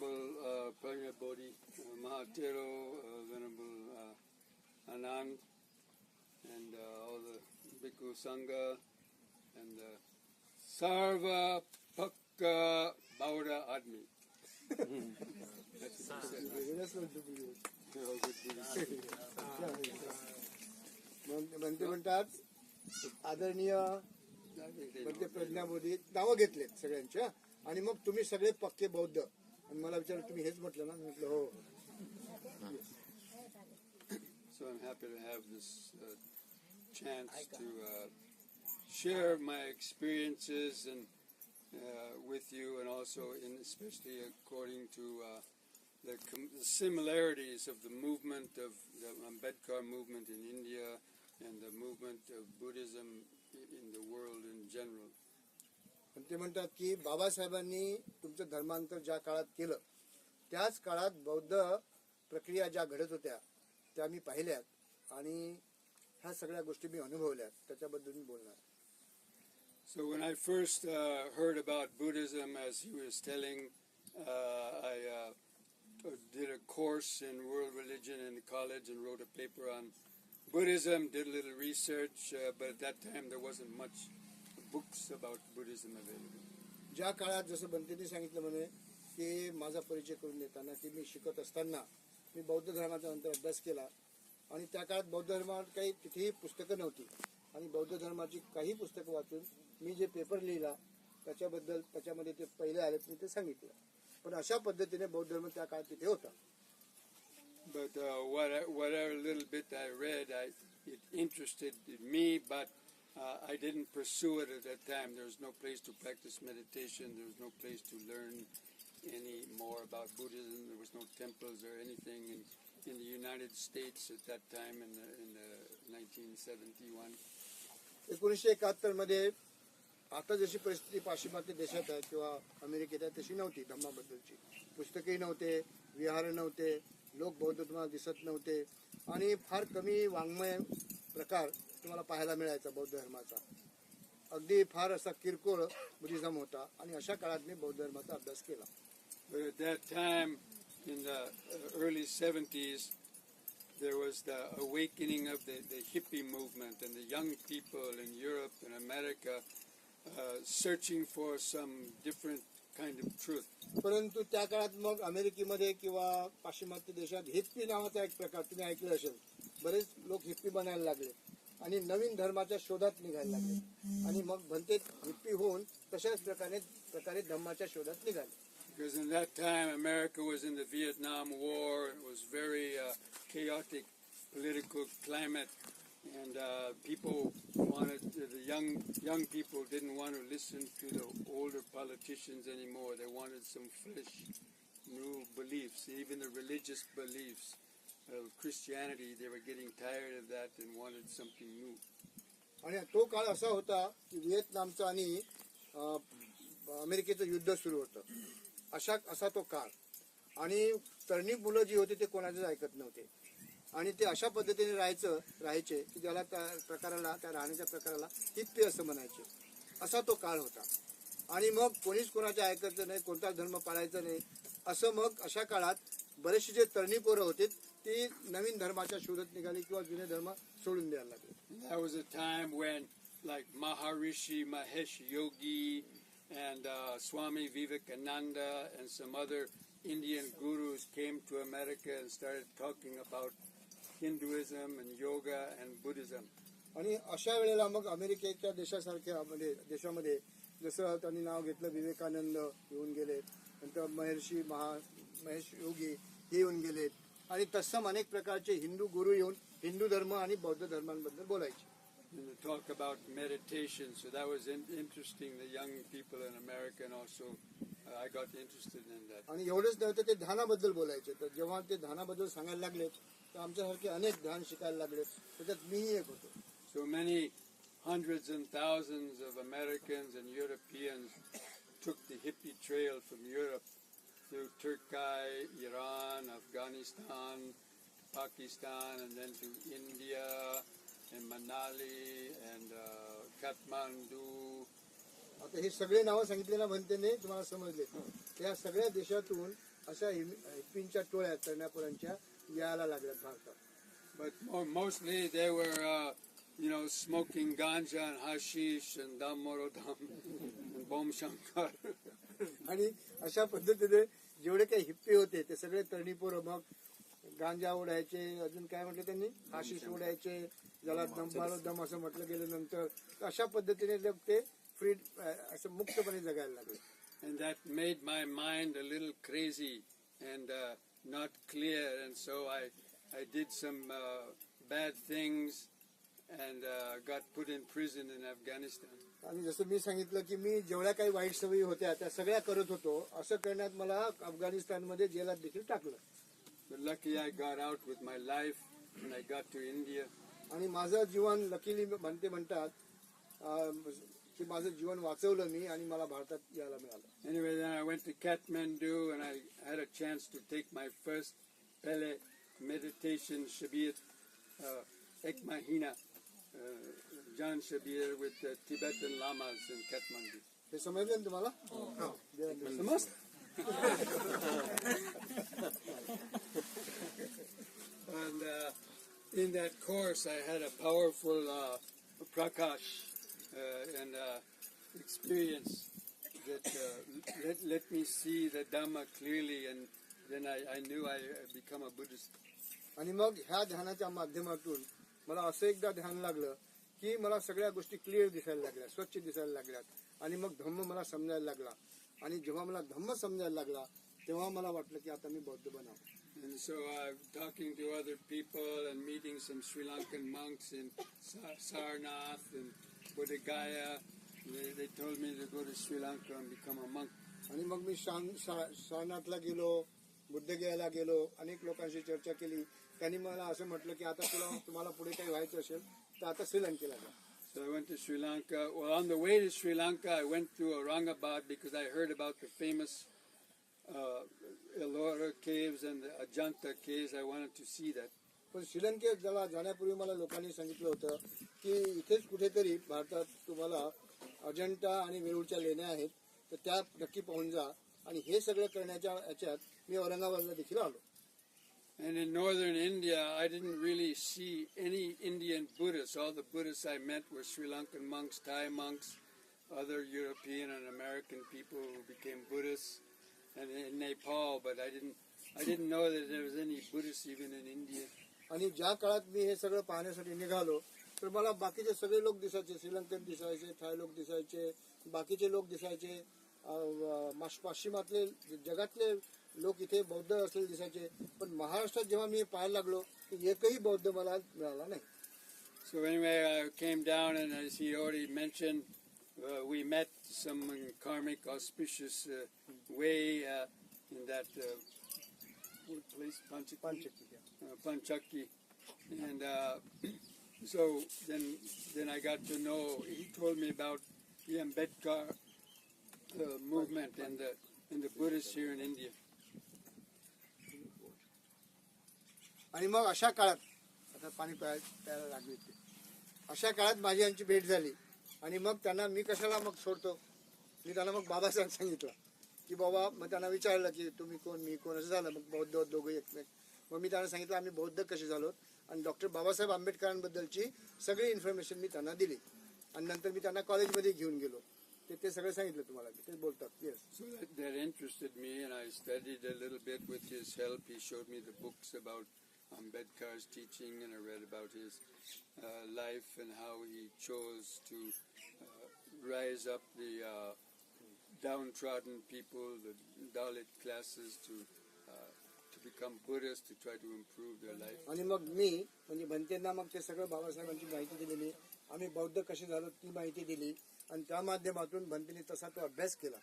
Venerable Permanent Bodhi, Mahatero, Venerable Anand, and all the Bhikkhu Sangha, and Sarva Pakka Bauda Admi. That's what he said, right? म्हणतात आदरणीय म्हणजे प्रज्ञाबोधी नावं घेतलेत सगळ्यांच्या आणि मग तुम्ही सगळे पक्के बौद्ध आणि मला विचारलं तुम्ही हेच म्हटलं ना म्हटलं हो. So I'm happy to have this chance to share my experiences and with you, and also especially according to the similarities of the movement of the Ambedkar movement in India and the movement of Buddhism in the world in general. ते म्हणतात की बाबासाहेबांनी तुमचं धर्मांतर ज्या काळात केलं त्याच काळात बौद्ध प्रक्रिया ज्या घडत होत्या त्या मी पाहिल्यात आणि ह्या सगळ्या गोष्टी मी अनुभवल्यात त्याच्याबद्दल मी बोलणार. So when I first heard about Buddhism, as he was telling, I did a course in world religion in college and wrote a paper on Buddhism, did a little research, but at that time there wasn't much books about Buddhism available. ज्या काळात जसं बंतेने सांगितलं म्हणे की माझा परिचय करून देताना की मी शिकत असताना मी बौद्ध धर्माचा नंतर अभ्यास केला आणि त्या काळात बौद्ध धर्मावर काही तिथेही पुस्तकं नव्हती आणि बौद्ध धर्माची काही पुस्तकं वाचून मी जे पेपर लिहिला त्याच्याबद्दल त्याच्यामध्ये ते पहिले आले मी ते सांगितलं. पण अशा पद्धतीने बौद्ध धर्म त्या काळात तिथे होता. But whatever little bit I read, it interested me, but I didn't pursue it at that time. There was no place to practice meditation. There was no place to learn any more about Buddhism. There was no temples or anything in the United States at that time in the 1971. 1971 मध्ये आता जशी परिस्थिती पाश्चिमात्य देशात आहे किंवा अमेरिकेत आहे तशी नव्हती. धम्माबद्दलची पुस्तकही नव्हते, विहार नव्हते, लोक बौद्ध तुम्हाला दिसत नव्हते आणि फार कमी वाङ्मय प्रकार तुम्हाला पाहायला मिळायचा बौद्ध धर्माचा. अगदी फार असा किरकोळ बुद्धिझम होता आणि अशा काळात मी बौद्ध धर्माचा अभ्यास केला. But at that time, in the early 70s, there was the awakening of the hippie movement and the young people in Europe and America searching for some different kind of truth. परंतु त्या काळात मग अमेरिकेमध्ये किंवा पाश्चिमात्य देशात hippie नावाचा एक प्रकार तुम्ही ऐकलं असेल. बरेच लोक हिप्पी बनायला लागले आणि नवीन धर्माच्या शोधात निघायला लागले आणि मग भंते हिप्पी होऊन तशाच प्रकारे धम्माच्या शोधात निघाले. Because in that time America was in the Vietnam War. It was very chaotic political climate, and people wanted the young people didn't want to listen to the older politicians anymore. They wanted some fresh new beliefs, even the religious beliefs of Christianity. They were getting tired of that and wanted something new. आणि तो काळ असा होता की व्हिएतनामचा आणि अमेरिकेचं युद्ध सुरू होतं. असा तो काळ आणि तरणी मुलं जी होती ते कोणाचंच ऐकत नव्हते आणि ते अशा पद्धतीने राहायचे की ज्याला त्या राहण्याच्या प्रकाराला हिप्पी असं म्हणायचे. असा तो काळ होता आणि मग कोणीच कोणाचे ऐकायचं नाही, कोणताच धर्म पाळायचा नाही. असं मग अशा काळात बरेचसे जे तरणी पोरं होते ती नवीन धर्माच्या शोधात निघाली किंवा जुने धर्म सोडून द्यायला लागले. That was a time when like Maharishi Mahesh Yogi and Swami Vivekananda and some other Indian gurus came to America and started talking about Hinduism and yoga and Buddhism. आणि अशा वेळेला मग अमेरिकेच्या देशामध्ये जसं त्यांनी नाव घेतलं विवेकानंद येऊन गेले, नंतर महेश योगी हे येऊन गेलेत आणि तत्सम अनेक प्रकारचे हिंदू गुरु येऊन हिंदू धर्म आणि बौद्ध धर्मांबद्दल बोलायचे. And to talk about meditation, so that was interesting. The young people in America, and also I got interested in that. आणि एवढंच नव्हतं ते ध्यानाबद्दल बोलायचे. तर जेव्हा ते ध्यानाबद्दल सांगायला लागले तर आमच्यासारखे अनेक ध्यान शिकायला लागले. त्याच्यात मीही एक होतो. So many hundreds and thousands of Americans and Europeans took the hippie trail from Europe through Turkey, Iran, Afghanistan, Pakistan, and then to India and Manali and Kathmandu. आता हे सगळे नावं सांगितले ना भंतेने तुम्हाला समजले. या सगळ्या देशातून अशा हिप्पींच्या टोळ्या तरुणापोरांच्या यायला लागल्यात भारतात. But mostly they were, smoking ganja and hashish and Dhammorodham and Bom Shankar. आणि अशा पद्धतीने जेवढे काही हिप्पी होते ते सगळे तरुणी पोरं मग गांजा उडायचे, अजून काय म्हटलं त्यांनी, हाशिश उडायचे, ज्याला दम असं म्हटलं गेलं नंतर. अशा पद्धतीने ते फ्री असं मुक्तपणे जगायला लागले. And that made my mind a little crazy and not clear, and so I did some bad things and got put in prison in Afghanistan. आणि जसं मी सांगितलं की मी जेवढ्या काही वाईट सवयी होत्या त्या सगळ्या करत होतो. असं करण्यात मला अफगाणिस्तानमध्ये जेलात देखील टाकलं. But lucky I got out with my life and I got to India. आणि माझं जीवन लकीली म्हणते म्हणतात की माझं जीवन वाचवलं मी आणि मला भारतात यायला मिळालं. Anyway, then I went to Kathmandu and I had a chance to take my first Pele meditation Shabir, Ek Mahina, Jan Shabir with the Tibetan lamas in Kathmandu. हे समजलं ना तुम्हाला? हो. Samast? And in that course I had a powerful prakash and experience that let me see the Dhamma clearly, and then I knew I become a Buddhist. आणि मग ह्या ध्यानाच्या माध्यमातून मला असं एकदा ध्यान लागलं की मला सगळ्या गोष्टी क्लिअर दिसायला लागल्या, स्वच्छ दिसायला लागल्यात. आणि मग धम्म मला समजायला लागला. आणि जेव्हा मला धम्म समजायला लागला तेव्हा मला वाटलं की आता मी बौद्ध बनावं. And so talking to other people and meeting some Sri Lankan monks in Sarnath and Bodhgaya, they told me to go to Sri Lanka and become a monk. आणि मग मी सारनाथला गेलो, बुद्धगयाला गेलो, अनेक लोकांशी चर्चा केली. त्यांनी मला असं म्हटलं की आता तुम्हाला पुढे काही व्हायचं असेल तर आता श्रीलंकेला जा. So I went to Sri Lanka. Well, on the way to Sri Lanka, I went through Aurangabad because I heard about the famous Ellora caves and the Ajanta caves. I wanted to see that. पण श्रीलंकेत जाण्यापूर्वी मला लोकांनी सांगितलं होतं की इथेच कुठेतरी भारतात तुम्हाला अजंठा आणि वेरूळच्या लेण्या आहेत, तर त्या नक्की पाहून जा. आणि हे सगळं करण्याच्या याच्यात मी औरंगाबादला देखील आलो. And in northern India, I didn't really see any Indian Buddhists. All the Buddhists I met were Sri Lankan monks, Thai monks, other European and American people who became Buddhists, and in Nepal. But I didn't know that there was any Buddhists even in India. आणि ज्या काळात मी हे सगळं पाहण्यासाठी निघालो तर मला बाकीचे सगळे लोक दिसायचे, श्रीलंकन दिसायचे, थाय लोक दिसायचे, बाकीचे लोक दिसायचे, पाश्चिमातले जगातले लोक इथे बौद्ध असलेले दिसायचे. पण महाराष्ट्रात जेव्हा मी पाहायला लागलो की एकही बौद्ध मला मिळाला नाही. So anyway, I came down, and as he already mentioned, we met some karmic auspicious way in that place, Panchaki. And so then I got to know, he told me about the Ambedkar movement and the Buddhists here in India. आणि मग अशा काळात आता पाणी प्यायला लागले ते. अशा काळात माझी यांची भेट झाली. आणि मग त्यांना मी कशाला मग सोडतो, मी त्यांना मग बाबासाहेब सांगितलं की बाबा, मग त्यांना विचारलं की तुम्ही कोण, मी कोण, असं झालं. मग बौद्ध दोघे एकमेक. मग मी त्यांना सांगितलं आम्ही बौद्ध कसे झालो, आणि डॉक्टर बाबासाहेब आंबेडकरांबद्दलची सगळी इन्फॉर्मेशन मी त्यांना दिली. आणि नंतर मी त्यांना कॉलेजमध्ये घेऊन गेलो. ते सगळं सांगितलं तुम्हाला, ते बोलतात. Yes. So that interested me, and I studied a little bit with his help. He showed me the books about Ambedkar's teaching, and I read about his life and how he chose to rise up the downtrodden people, the Dalit classes, to become Buddhists, to try to improve their life. आणि मग मी म्हणजे भंतेंना मग ते सगळं बाबासाहेबांची माहिती दिलेली, आम्ही बौद्ध कसे झालो ती माहिती दिली. आणि त्या माध्यमातून भंतेने तसा तो अभ्यास केला.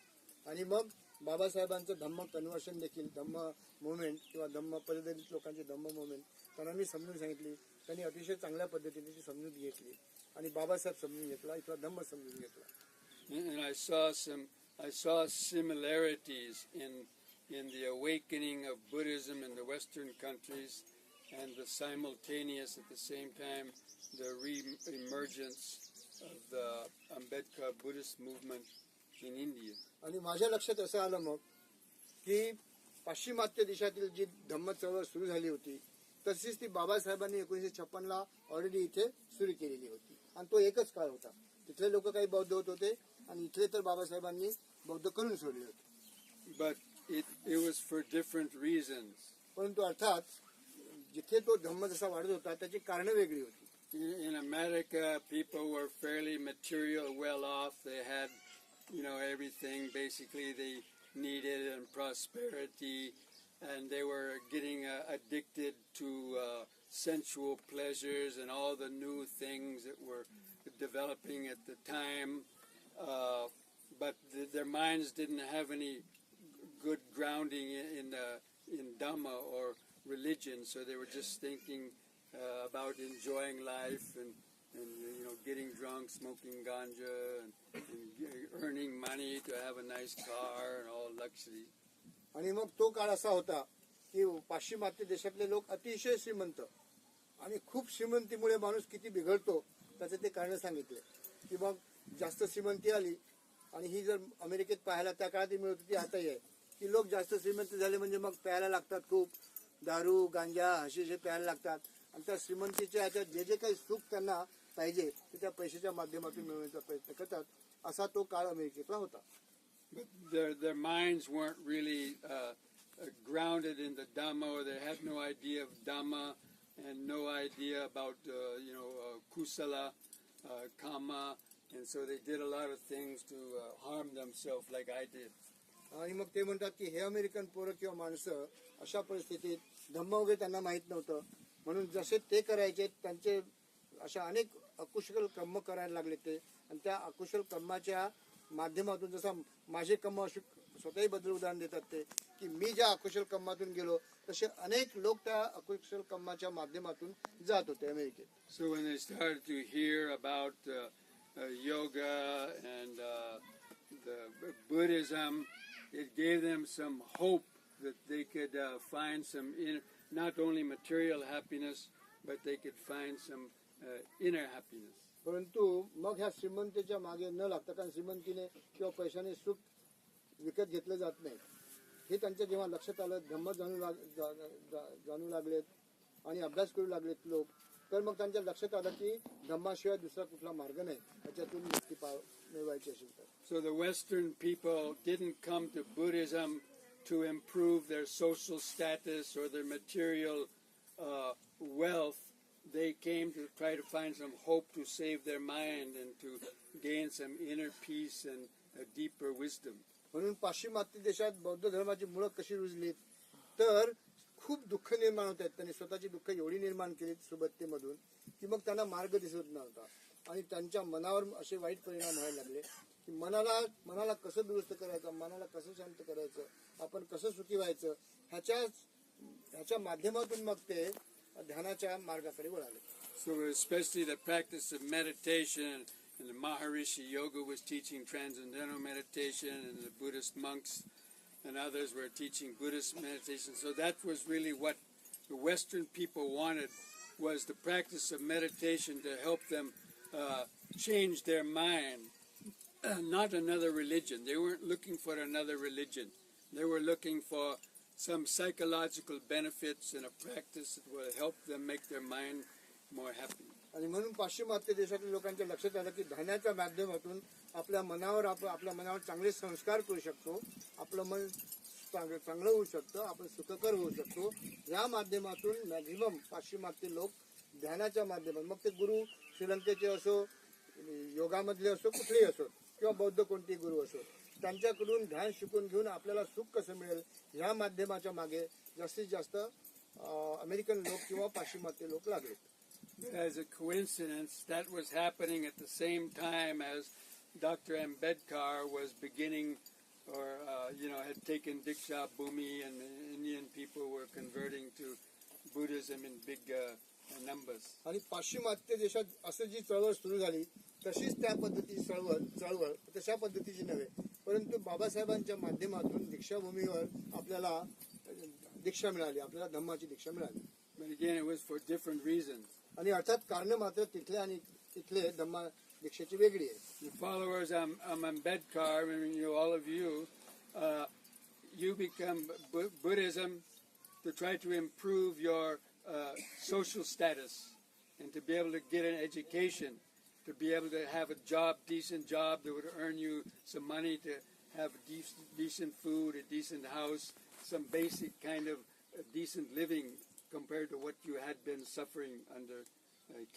आणि मग बाबासाहेबांचं धम्म कन्व्हर्शन देखील, धम्म मुवमेंट किंवा धम्म परिदलित लोकांची धम्म मुवमेंट त्यांना मी समजून सांगितली. त्यांनी अतिशय चांगल्या पद्धतीने ती समजून घेतली आणि बाबासाहेब समजून घेतला, इथला धम्म समजून घेतला. And I saw similarities in the awakening of Buddhism in the Western countries, and the simultaneous, at the same time, the re-emergence of the Ambedkar Buddhist movement in India. आणि माझ्या लक्षात असं आलं मग की पाश्चिमात्य देशातील जी धम्म चळवळ सुरू झाली होती तशीच ती बाबासाहेबांनी 1956ला ऑलरेडी इथे सुरू केलेली होती. आणि तो एकच काळ होता. तिथले लोक काही बौद्ध होत होते आणि इथले तर बाबासाहेबांनी बौद्ध करून सोडले होते. But it was for different reasons. परंतु अर्थात जिथे तो धम्म जसा वाढत होता त्याची कारणं वेगळी होती. In America, people were fairly material, well off. They had, everything basically they needed and prosperity, and they were getting addicted to sensual pleasures and all the new things that were developing at the time. But their minds didn't have any good grounding in Dhamma or religion, so they were just thinking about enjoying life and getting drunk, smoking ganja, and earning money to have a nice car and all luxury. आणि मग तो काळ असा होता की पाश्चिमात्य देशातले लोक अतिशय श्रीमंत आणि खूप श्रीमंतीमुळे माणूस किती बिघडतो त्याचे ते कारण सांगितले. की मग जास्त श्रीमंती आली आणि ही जर अमेरिकेत पाहायला त्या काळात मिळत होती, आताही आहे की लोक जास्त श्रीमंत झाले म्हणजे मग प्यायला लागतात, खूप दारू गांजा हशीश प्यायला लागतात आणि त्या श्रीमंतीच्या ह्याच्यात जे जे काही सुख त्यांना पाहिजे ते त्या पैशाच्या माध्यमातून मिळवण्याचा प्रयत्न करतात. असा तो काळ अमेरिकेतला होता. But their minds weren't really grounded in the Dhamma, or they had no idea of Dhamma and no idea about kusala, kama, and so they did a lot of things to harm themselves, like I did. आणि मग ते म्हणतात की हे American पोरं किंवा माणसं अशा परिस्थितीत धम्म वगैरे त्यांना माहीत नव्हतं म्हणून जसे ते करायचे त्यांचे अशा अनेक अकुशल कर्म करायला लागले ते. आणि त्या अकुशल कर्माच्या माध्यमातून जसं माझे कर्म स्वतःही बद्दल उदाहरण देतात ते की मी ज्या अकुशल कर्मातून गेलो तसे अनेक लोक त्या अकुशल कर्माच्या माध्यमातून जात होते अमेरिकेत. So when they started to hear about yoga and the Buddhism, it gave them some hope that they could find some not only material happiness, but they could find some inner happiness. परंतु मग ह्या श्रीमंतीच्या मागे न लागता, कारण श्रीमंतीने किंवा पैशाने सुख विकत घेतलं जात नाही हे त्यांच्या जेव्हा लक्षात आलं, धम्म जाणू लागलेत आणि अभ्यास करू लागलेत लोक, तर मग त्यांच्या लक्षात आलं की धम्माशिवाय दुसरा कुठला मार्ग नाही त्याच्यातून मुक्ती मिळवायची असेल तर. So the Western people didn't come to Buddhism to improve their social status or their material wealth. They came to try to find some hope to save their mind and to gain some inner peace and a deeper wisdom. म्हणून पाश्चिमात्य देशात बौद्ध धर्माची मुळं कशी रुजलीत तर खूप दुःख निर्माण होत आहेत. त्यांनी स्वतःची दुःख एवढी निर्माण केली सुबत्तेमधून की मग त्यांना मार्ग दिसत नव्हता आणि त्यांच्या मनावर असे वाईट परिणाम व्हायला लागले की मनाला कसं दुरुस्त करायचं, मनाला कसं शांत करायचं, आपण कसं सुखी व्हायचं ह्याच्या माध्यमातून मग ते ध्यानाच्या मार्गाकडे वळाले. So especially the practice of meditation, and the Maharishi Yoga was teaching transcendental meditation, and the Buddhist monks and others were teaching Buddhist meditation. So that was really what the Western people wanted, was the practice of meditation to help them change their mind, not another religion. They weren't looking for another religion. They were looking for some psychological benefits and a practice that will help them make their mind more happy. आणि म्हणून पाश्चिमात्य देशातील लोकांच्या लक्षात आलं की ध्यानाच्या माध्यमातून आपल्या मनावर चांगले संस्कार करू शकतो, आपलं मन चांगलं होऊ शकतं, आपण सुखकर होऊ शकतो. या माध्यमातून मॅक्झिमम पाश्चिमात्य लोक ध्यानाच्या माध्यमातून, मग ते गुरु श्रीलंकेचे असो, योगामधले असो, कुठलेही असो किंवा बौद्ध कोणतेही गुरु असो, त्यांच्याकडून ध्यान शिकून घेऊन आपल्याला सुख कसं मिळेल ह्या माध्यमाच्या मागे जास्तीत जास्त अमेरिकन लोक किंवा पाश्चिमात्य लोक लागले. As a coincidence, that was happening at the same time as Dr.Ambedkar was beginning, or had taken Diksha Bhumi, and the Indian people were converting to Buddhism in big numbers. आणि पाश्चिमात्य देशात असं जी चळवळ सुरू झाली तशीच त्या पद्धतीची चळवळ तशा पद्धतीची नव्हे, परंतु बाबासाहेबांच्या माध्यमातून दीक्षाभूमीवर आपल्याला दीक्षा मिळाली, आपल्याला धम्माची दीक्षा मिळाली. But again, it was for different reasons. आणि अर्थात कारण मात्र तिथले आणि तिथले धम्मा दीक्षेची वेगळी आहे. The followers of Ambedkar, all of you, you become Buddhism to try to improve your social status and to be able to get an education, to be able to have a job, decent job that would earn you some money, to have decent food, a decent house, some basic kind of decent living compared to what you had been suffering under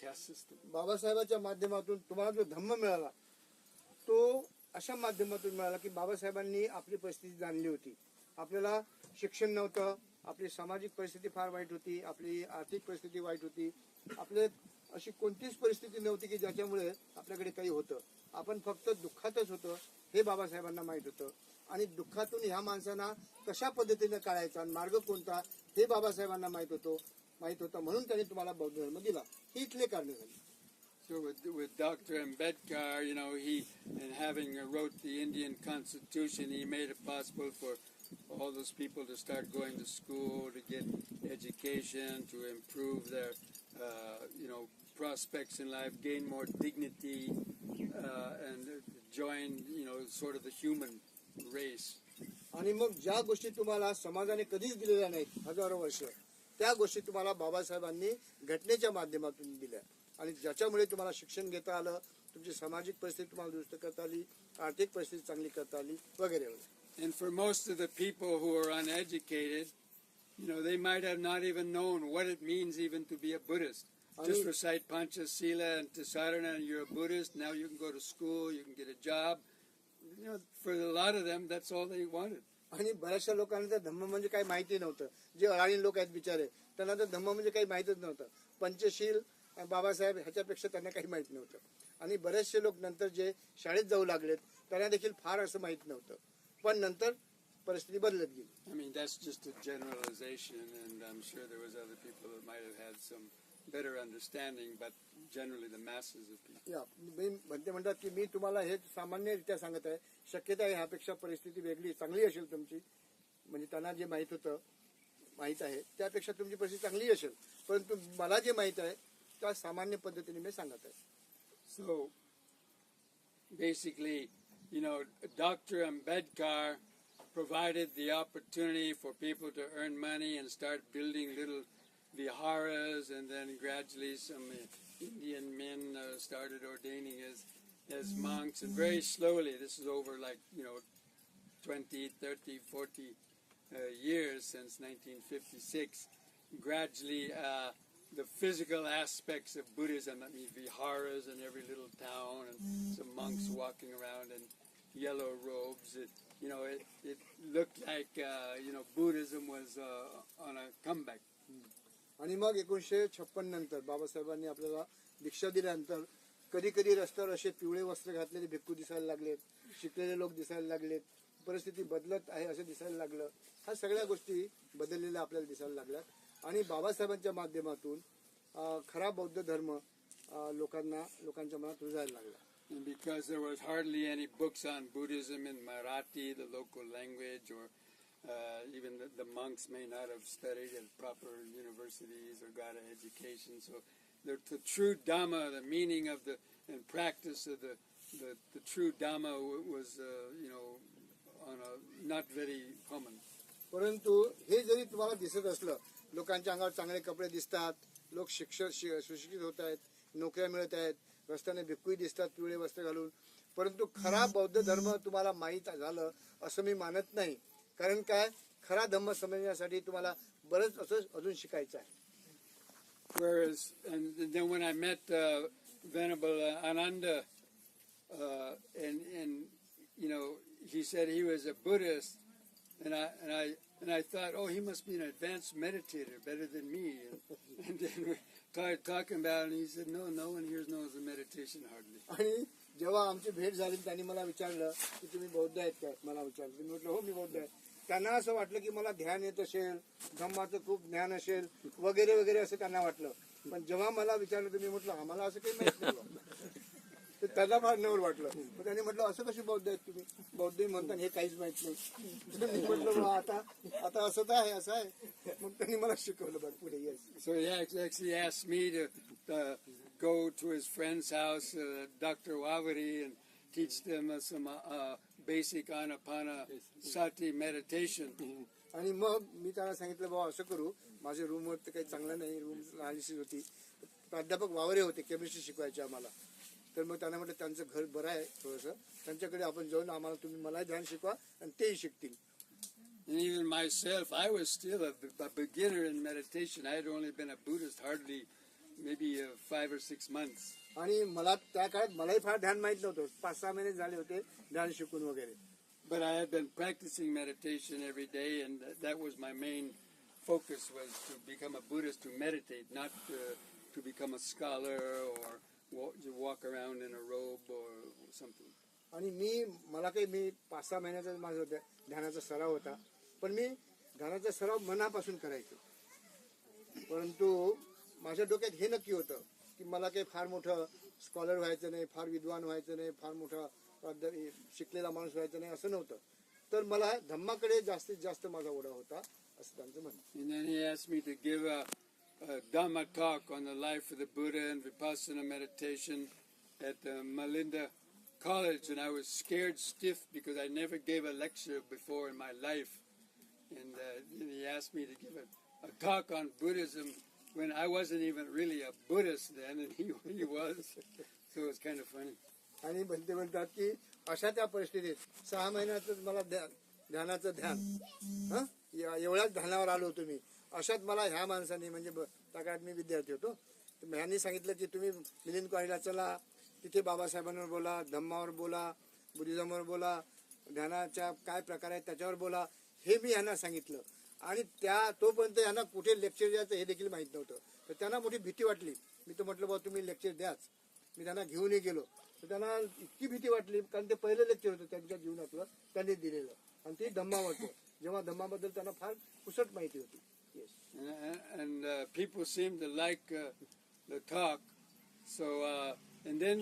caste system. बाबासाहेबांच्या माध्यमातून तुम्हाला जो धम्म मिळाला तो अशा माध्यमातून मिळाला की बाबासाहेबांनी आपली परिस्थिती जाणली होती. आपल्याला शिक्षण नव्हतं, आपली सामाजिक परिस्थिती फार वाईट होती, आपली आर्थिक परिस्थिती वाईट होती, आपले अशी कोणतीच परिस्थिती नव्हती की ज्याच्यामुळे आपल्याकडे काही होतं. आपण फक्त दुःखातच होतो हे बाबासाहेबांना माहीत होतं आणि दुःखातून ह्या माणसांना कशा पद्धतीने काढायचा आणि मार्ग कोणता हे बाबासाहेबांना माहीत होतं म्हणून त्यांनी तुम्हाला बौद्ध धर्म दिला. ही इथले कारण झाली. So with Dr. Ambedkar, you know, he, and having wrote the Indian Constitution, he made it possible for all those people to start going to school, to get education, to improve their, you know, prospects in life, gain more dignity, and join, you know, sort of the human race. आणि मग ज्या गोष्टी तुम्हाला समाजाने कधीच दिलेल्या नाहीत हजारो वर्ष, त्या गोष्टी तुम्हाला बाबासाहेबांनी घटनेच्या माध्यमातून दिल्या आणि ज्याच्यामुळे तुम्हाला शिक्षण घेता आलं, तुमची सामाजिक परिस्थिती तुम्हाला दुरुस्त करता आली, आर्थिक परिस्थिती चांगली करता आली वगैरे वगैरे. And for most of the people who are uneducated, you know, they might have not even known what it means even to be a Buddhist. Just recite Panchasila and Tisarana and you're a Buddhist. Now you can go to school, you can get a job. You know, for a lot of them, that's all they wanted. आणि बऱ्याचशा लोकांना तर धम्म म्हणजे काही माहिती नव्हतं. जे अडाणी लोक आहेत बिचारे, त्यांना तर धम्म म्हणजे काही माहितच नव्हतं. पंचशील, बाबासाहेब ह्याच्यापेक्षा त्यांना काही माहित नव्हतं. आणि बरेचसे लोक नंतर जे शाळेत जाऊ लागलेत त्यांना देखील फार असं माहित नव्हतं. पण नंतर परिस्थिती बदलत गेली. I mean, that's just a generalization, and I'm sure there was other people that might have had some better understanding, but generally the masses of people. Bhante म्हणतात की मी तुम्हाला हे सामान्यरित्या सांगत आहे, शक्यता आहे ह्यापेक्षा परिस्थिती वेगळी चांगली असेल तुमची, म्हणजे त्यांना जे माहित आहे त्यापेक्षा तुमची परिस्थिती चांगली असेल, परंतु मला जे माहित आहे त्या सामान्य पद्धतीने मी सांगत आहे. So basically, you know, Dr. Ambedkar provided the opportunity for people to earn money and start building little viharas, and then gradually some Indian men started ordaining as monks, and very slowly, this is over like, you know, 20, 30, 40 years since 1956, gradually the physical aspects of Buddhism, I mean viharas in every little town and some monks walking around in yellow robes, you know, it looked like, you know, Buddhism was on a comeback. आणि मग 1956 नंतर बाबासाहेबांनी आपल्याला दीक्षा दिल्यानंतर कधी कधी रस्त्यावर असे पिवळे वस्त्र घातलेले भिक्खू दिसायला लागलेत, शिकलेले लोक दिसायला लागलेत, परिस्थिती बदलत आहे असं दिसायला लागलं. ह्या सगळ्या गोष्टी बदललेल्या आपल्याला दिसायला लागल्यात आणि बाबासाहेबांच्या माध्यमातून खरा बौद्ध धर्म लोकांच्या मनात रुजायला लागला. And because there was hardly any books on Buddhism in Marathi, the local language, or even the monks may not have studied at proper universities or got an education. So the true Dhamma, the meaning of the and practice of the true Dhamma was, you know, on a not very common. परंतु हे जरी तुम्हाला दिसत असलं, लोकांच्या अंगावर चांगले कपडे दिसतात, लोक सुशिक्षित होत आहेत, नोकऱ्या मिळत आहेत, रस्त्याने भिक्खूही दिसतात पिवळे वस्त्र घालून, परंतु खरा बौद्ध धर्म तुम्हाला माहीत झालं असं मी मानत नाही. कारण काय, खरा धम्म समजण्यासाठी तुम्हाला बरंच असं अजून शिकायचं आहे. Whereas, and then when I met Venerable Ananda, and you know, he said he was a Buddhist, and I thought, oh, he must be an advanced meditator, better than me. And then we started talking about it, and he said, no one here knows the meditation hardly. आणि जेव्हा आमची भेट झाली त्यांनी मला विचारलं की तुम्ही बौद्ध आहेत काय, मला विचारलं. मी म्हटलं हो मी बौद्ध आहे. त्यांना असं वाटलं की मला ध्यान येत असेल, धम्माचं खूप ज्ञान असेल वगैरे वगैरे असं त्यांना वाटलं. पण जेव्हा मला विचारलं तर मी म्हटलं आम्हाला असं काही माहित नाही. तर त्यांना फार नवल वाटलं. मग त्यांनी म्हटलं असं कसे बौद्ध आहेत तुम्ही, बौद्ध म्हणतात हे काहीच माहित नाही. मी म्हटलं आता असं तर आहे, असं आहे. मग त्यांनी मला शिकवलं बघ पुढे. Yes. So he actually asked me to go to his friend's house, Dr. Wavari, and teach them some basic Anapanasati meditation. आणि मग मी त्याला सांगितलं बाबा असं करू, माझ्या रूमवर तर काही चांगलं नाही, रूम लहानशी होती, प्राध्यापक वावरे होते, केमिस्ट्री शिकवायचे आम्हाला. तर मग त्यांना म्हटलं त्यांचं घर बरं आहे थोडंसं, त्यांच्याकडे आपण जाऊन आम्हाला तुम्ही मलाही ध्यान शिकवा आणि तेही शिकतील. And even myself, I was still a beginner in meditation. I had only been a Buddhist hardly maybe 5 or 6 months. आणि मला त्या काळात मलाही फार ध्यान माहित नव्हतं, 5-6 महिने झाले होते ध्यान शिकून वगैरे. But I had been practicing meditation every day, and that was my main focus, was to become a Buddhist, to meditate, not to become a scholar or to walk around in a robe or something. आणि मला काही 5-6 महिन्याचा माझा ध्यानाचा सराव होता, पण मी ध्यानाचा सराव मनापासून करायचो. परंतु माझ्या डोक्यात हे नक्की होतं की मला काही फार मोठं स्कॉलर व्हायचं नाही, फार विद्वान व्हायचं नाही, फार मोठा शिकलेला माणूस व्हायचं नाही, असं नव्हतं. तर मला धम्माकडे जास्तीत जास्त माझा ओढा होता, असं त्यांचं म्हणणं. And then he asked me to give a Dhamma talk on the life of the Buddha and Vipassana meditation at the Malinda College, and I was scared stiff because I never gave a lecture before in my life. And he asked me to give a talk on Buddhism when I wasn't even really a Buddhist then, and he was. So it was kind of funny. आणि भंते म्हणतात की अशा त्या परिस्थितीत 6 महिन्यातच मला ध्यानाचं ध्यान एवढ्याच ध्यानावर आलो होतो मी. अशात मला ह्या माणसाने, म्हणजे त्या काळात मी विद्यार्थी होतो, तर ह्यांनी सांगितलं की तुम्ही मिलिंद कॉलेजला चला, तिथे बाबासाहेबांवर बोला, धम्मावर बोला, बुद्धिझमवर बोला, ध्यानाच्या काय प्रकार आहेत त्याच्यावर बोला, हे मी ह्यांना सांगितलं. आणि तोपर्यंत ह्यांना कुठे लेक्चर द्यायचं हे देखील माहीत नव्हतं. तर त्यांना मोठी भीती वाटली. मी तर म्हटलं बाबा तुम्ही लेक्चर द्याच. मी त्यांना घेऊनही गेलो, तर त्यांना इतकी भीती वाटली, कारण ते पहिलं लेक्चर होतं त्यांच्या जीवनातलं, त्यांनी दिलेलं, आणि ते धम्मावरचं. जेव्हा धम्माबद्दल त्यांना फार पुसट माहिती होती. And people seemed to like the talk. So, and then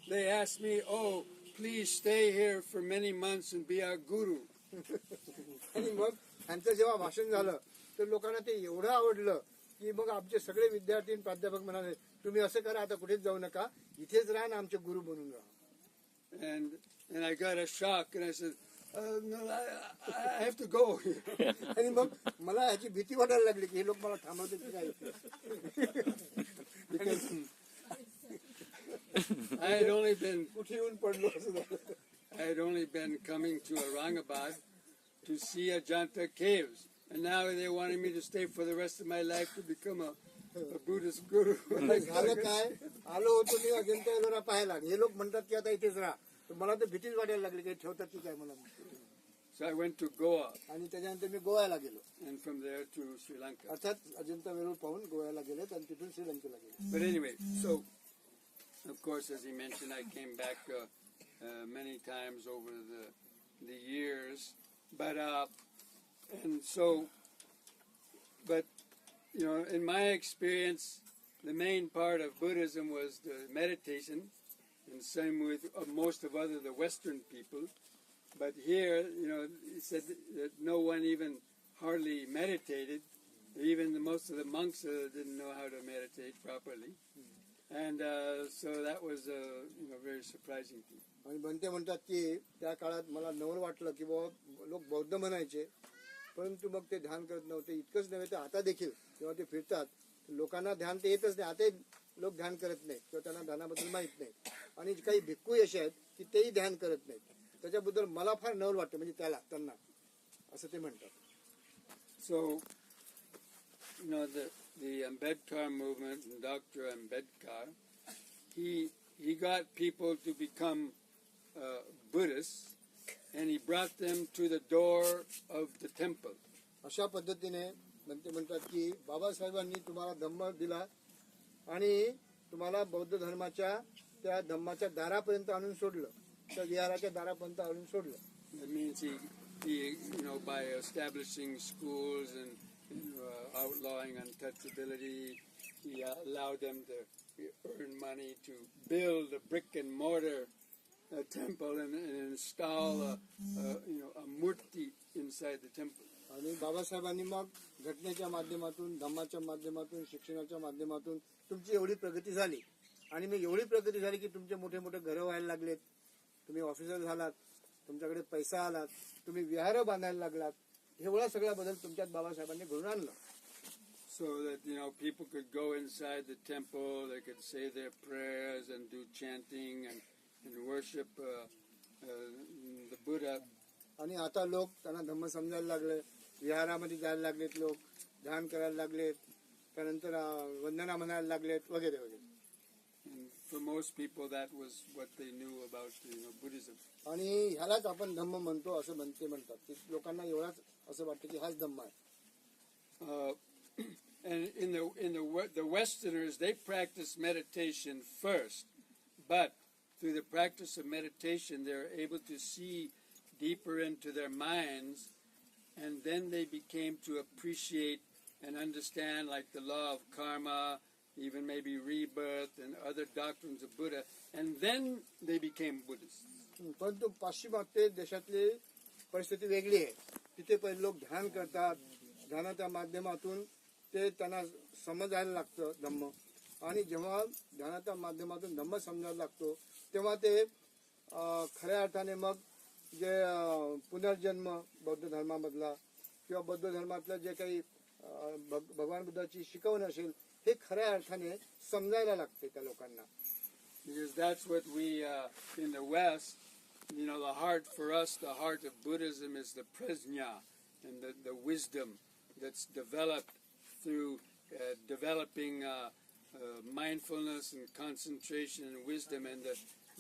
they asked me, oh, please stay here for many months and be our guru. आणि मग त्यांचं जेव्हा भाषण झालं तर लोकांना ते एवढं आवडलं की मग आमचे सगळे विद्यार्थी प्राध्यापक म्हणाले, तुम्ही असं करा, आता कुठेच जाऊ नका, इथेच राहा आणि आमचे गुरु बनून राहा. And I got a shock and I said, no, I have to go. आणि मग मला ह्याची भीती वाटायला लागली की हे लोक मला थांबवते की काय. Because I had only been कुठे येऊन पडलो असं झालं. I had only been coming to Aurangabad to see Ajanta caves, and now they wanted me to stay for the rest of my life to become a Buddhist guru. झालं काय, आलो होतो मी अजंता एलोरा पाहायला, हे लोक म्हणतात की आता इथेच राहा. तर मला तर भीतीच वाटायला लागली की ठेवतात की काय मला. So I went to Goa, आणि त्याच्यानंतर मी गोव्याला गेलो, and from there to Sri Lanka. अर्थात अजंता वेरूळ पाहून गोव्याला गेले आणि तिथून श्रीलंकेला गेले. But anyway, so of course, as he mentioned, I came back many times over the years, but you know, in my experience, the main part of Buddhism was the meditation, and same with most of the Western people. But here, you know, he said that no one even hardly meditated. Even most of the monks didn't know how to meditate properly. And so that was you know, very surprising to me. आणि भंते म्हणतात की त्या काळात मला नवल वाटलं की बाबा लोक बौद्ध म्हणायचे, परंतु मग ते ध्यान करत नव्हते. इतकंच नव्हे तर आता देखील जेव्हा ते फिरतात लोकांना ध्यान ते येतच नाही. आता लोक ध्यान करत नाहीत किंवा त्यांना ध्यानाबद्दल माहित नाही. आणि काही भिक्खू असे आहेत की तेही ध्यान करत नाहीत. त्याच्याबद्दल मला फार नवल वाटतं, म्हणजे त्यांना असं ते म्हणतात. So, you know, the Ambedkar movement and Dr. Ambedkar, he got people to become Buddhists, and he brought them to the door of the temple. अशा पद्धतीने म्हणतात की बाबासाहेबांनी तुम्हाला धम्म दिला आणि तुम्हाला बौद्ध धर्माच्या त्या धम्माच्या दारापर्यंत आणून सोडलं, त्या विहाराच्या दारापर्यंत आणून सोडलं. That means he you know, by establishing schools and outlawing untouchability, he allowed them to earn money to build a brick and mortar temple and install a murti inside the temple. आणि बाबासाहेबांनी मग घटनेच्या माध्यमातून, धम्माच्या माध्यमातून, शिक्षणाच्या माध्यमातून तुमची एवढी प्रगती झाली, आणि मग एवढी प्रगती झाली की तुमचे मोठे मोठे घरं व्हायला लागलेत, तुम्ही ऑफिसर झालात, तुमच्याकडे पैसा आला, तुम्ही विहार बांधायला लागलात, एवढा सगळा बदल तुमच्यात बाबासाहेबांनी घडून आणलं. So that, people could go inside the temple, they could say their prayers and do chanting and worship the Buddha. आणि आता लोक त्यांना धम्म समजायला लागले, विहारामध्ये जायला लागलेत, लोक ध्यान करायला लागलेत, त्यानंतर वंदना म्हणायला लागलेत वगैरे वगैरे. And for most people that was what they knew about Buddhism. आणि ह्यालाच आपण धम्म म्हणतो असं म्हणतात की लोकांना एवढाच असं वाटतं की हाच धम्म आहे. And the Westerners, they practice meditation first, but through the practice of meditation, they're able to see deeper into their minds, and then they became to appreciate and understand, like the law of karma, even maybe rebirth and other doctrines of Buddha, and then they became Buddhists. परंतु पाश्चिमात्य देशातली परिस्थिती वेगळी आहे. तिथे पहिले लोक ध्यान करतात, ध्यानाच्या माध्यमातून ते त्यांना समजायला लागतं धम्म, आणि जेव्हा ध्यानाच्या माध्यमातून धम्म समजायला लागतो तेव्हा ते खऱ्या अर्थाने मग जे पुनर्जन्म बौद्ध धर्मामधला किंवा बौद्ध धर्मातलं जे काही भगवान बुद्धाची शिकवण असेल हे खऱ्या अर्थाने समजायला लागते त्या लोकांना. Because that's what we in the West, the heart for us, the heart of Buddhism is the prajna and the wisdom that's developed through developing mindfulness and concentration and wisdom and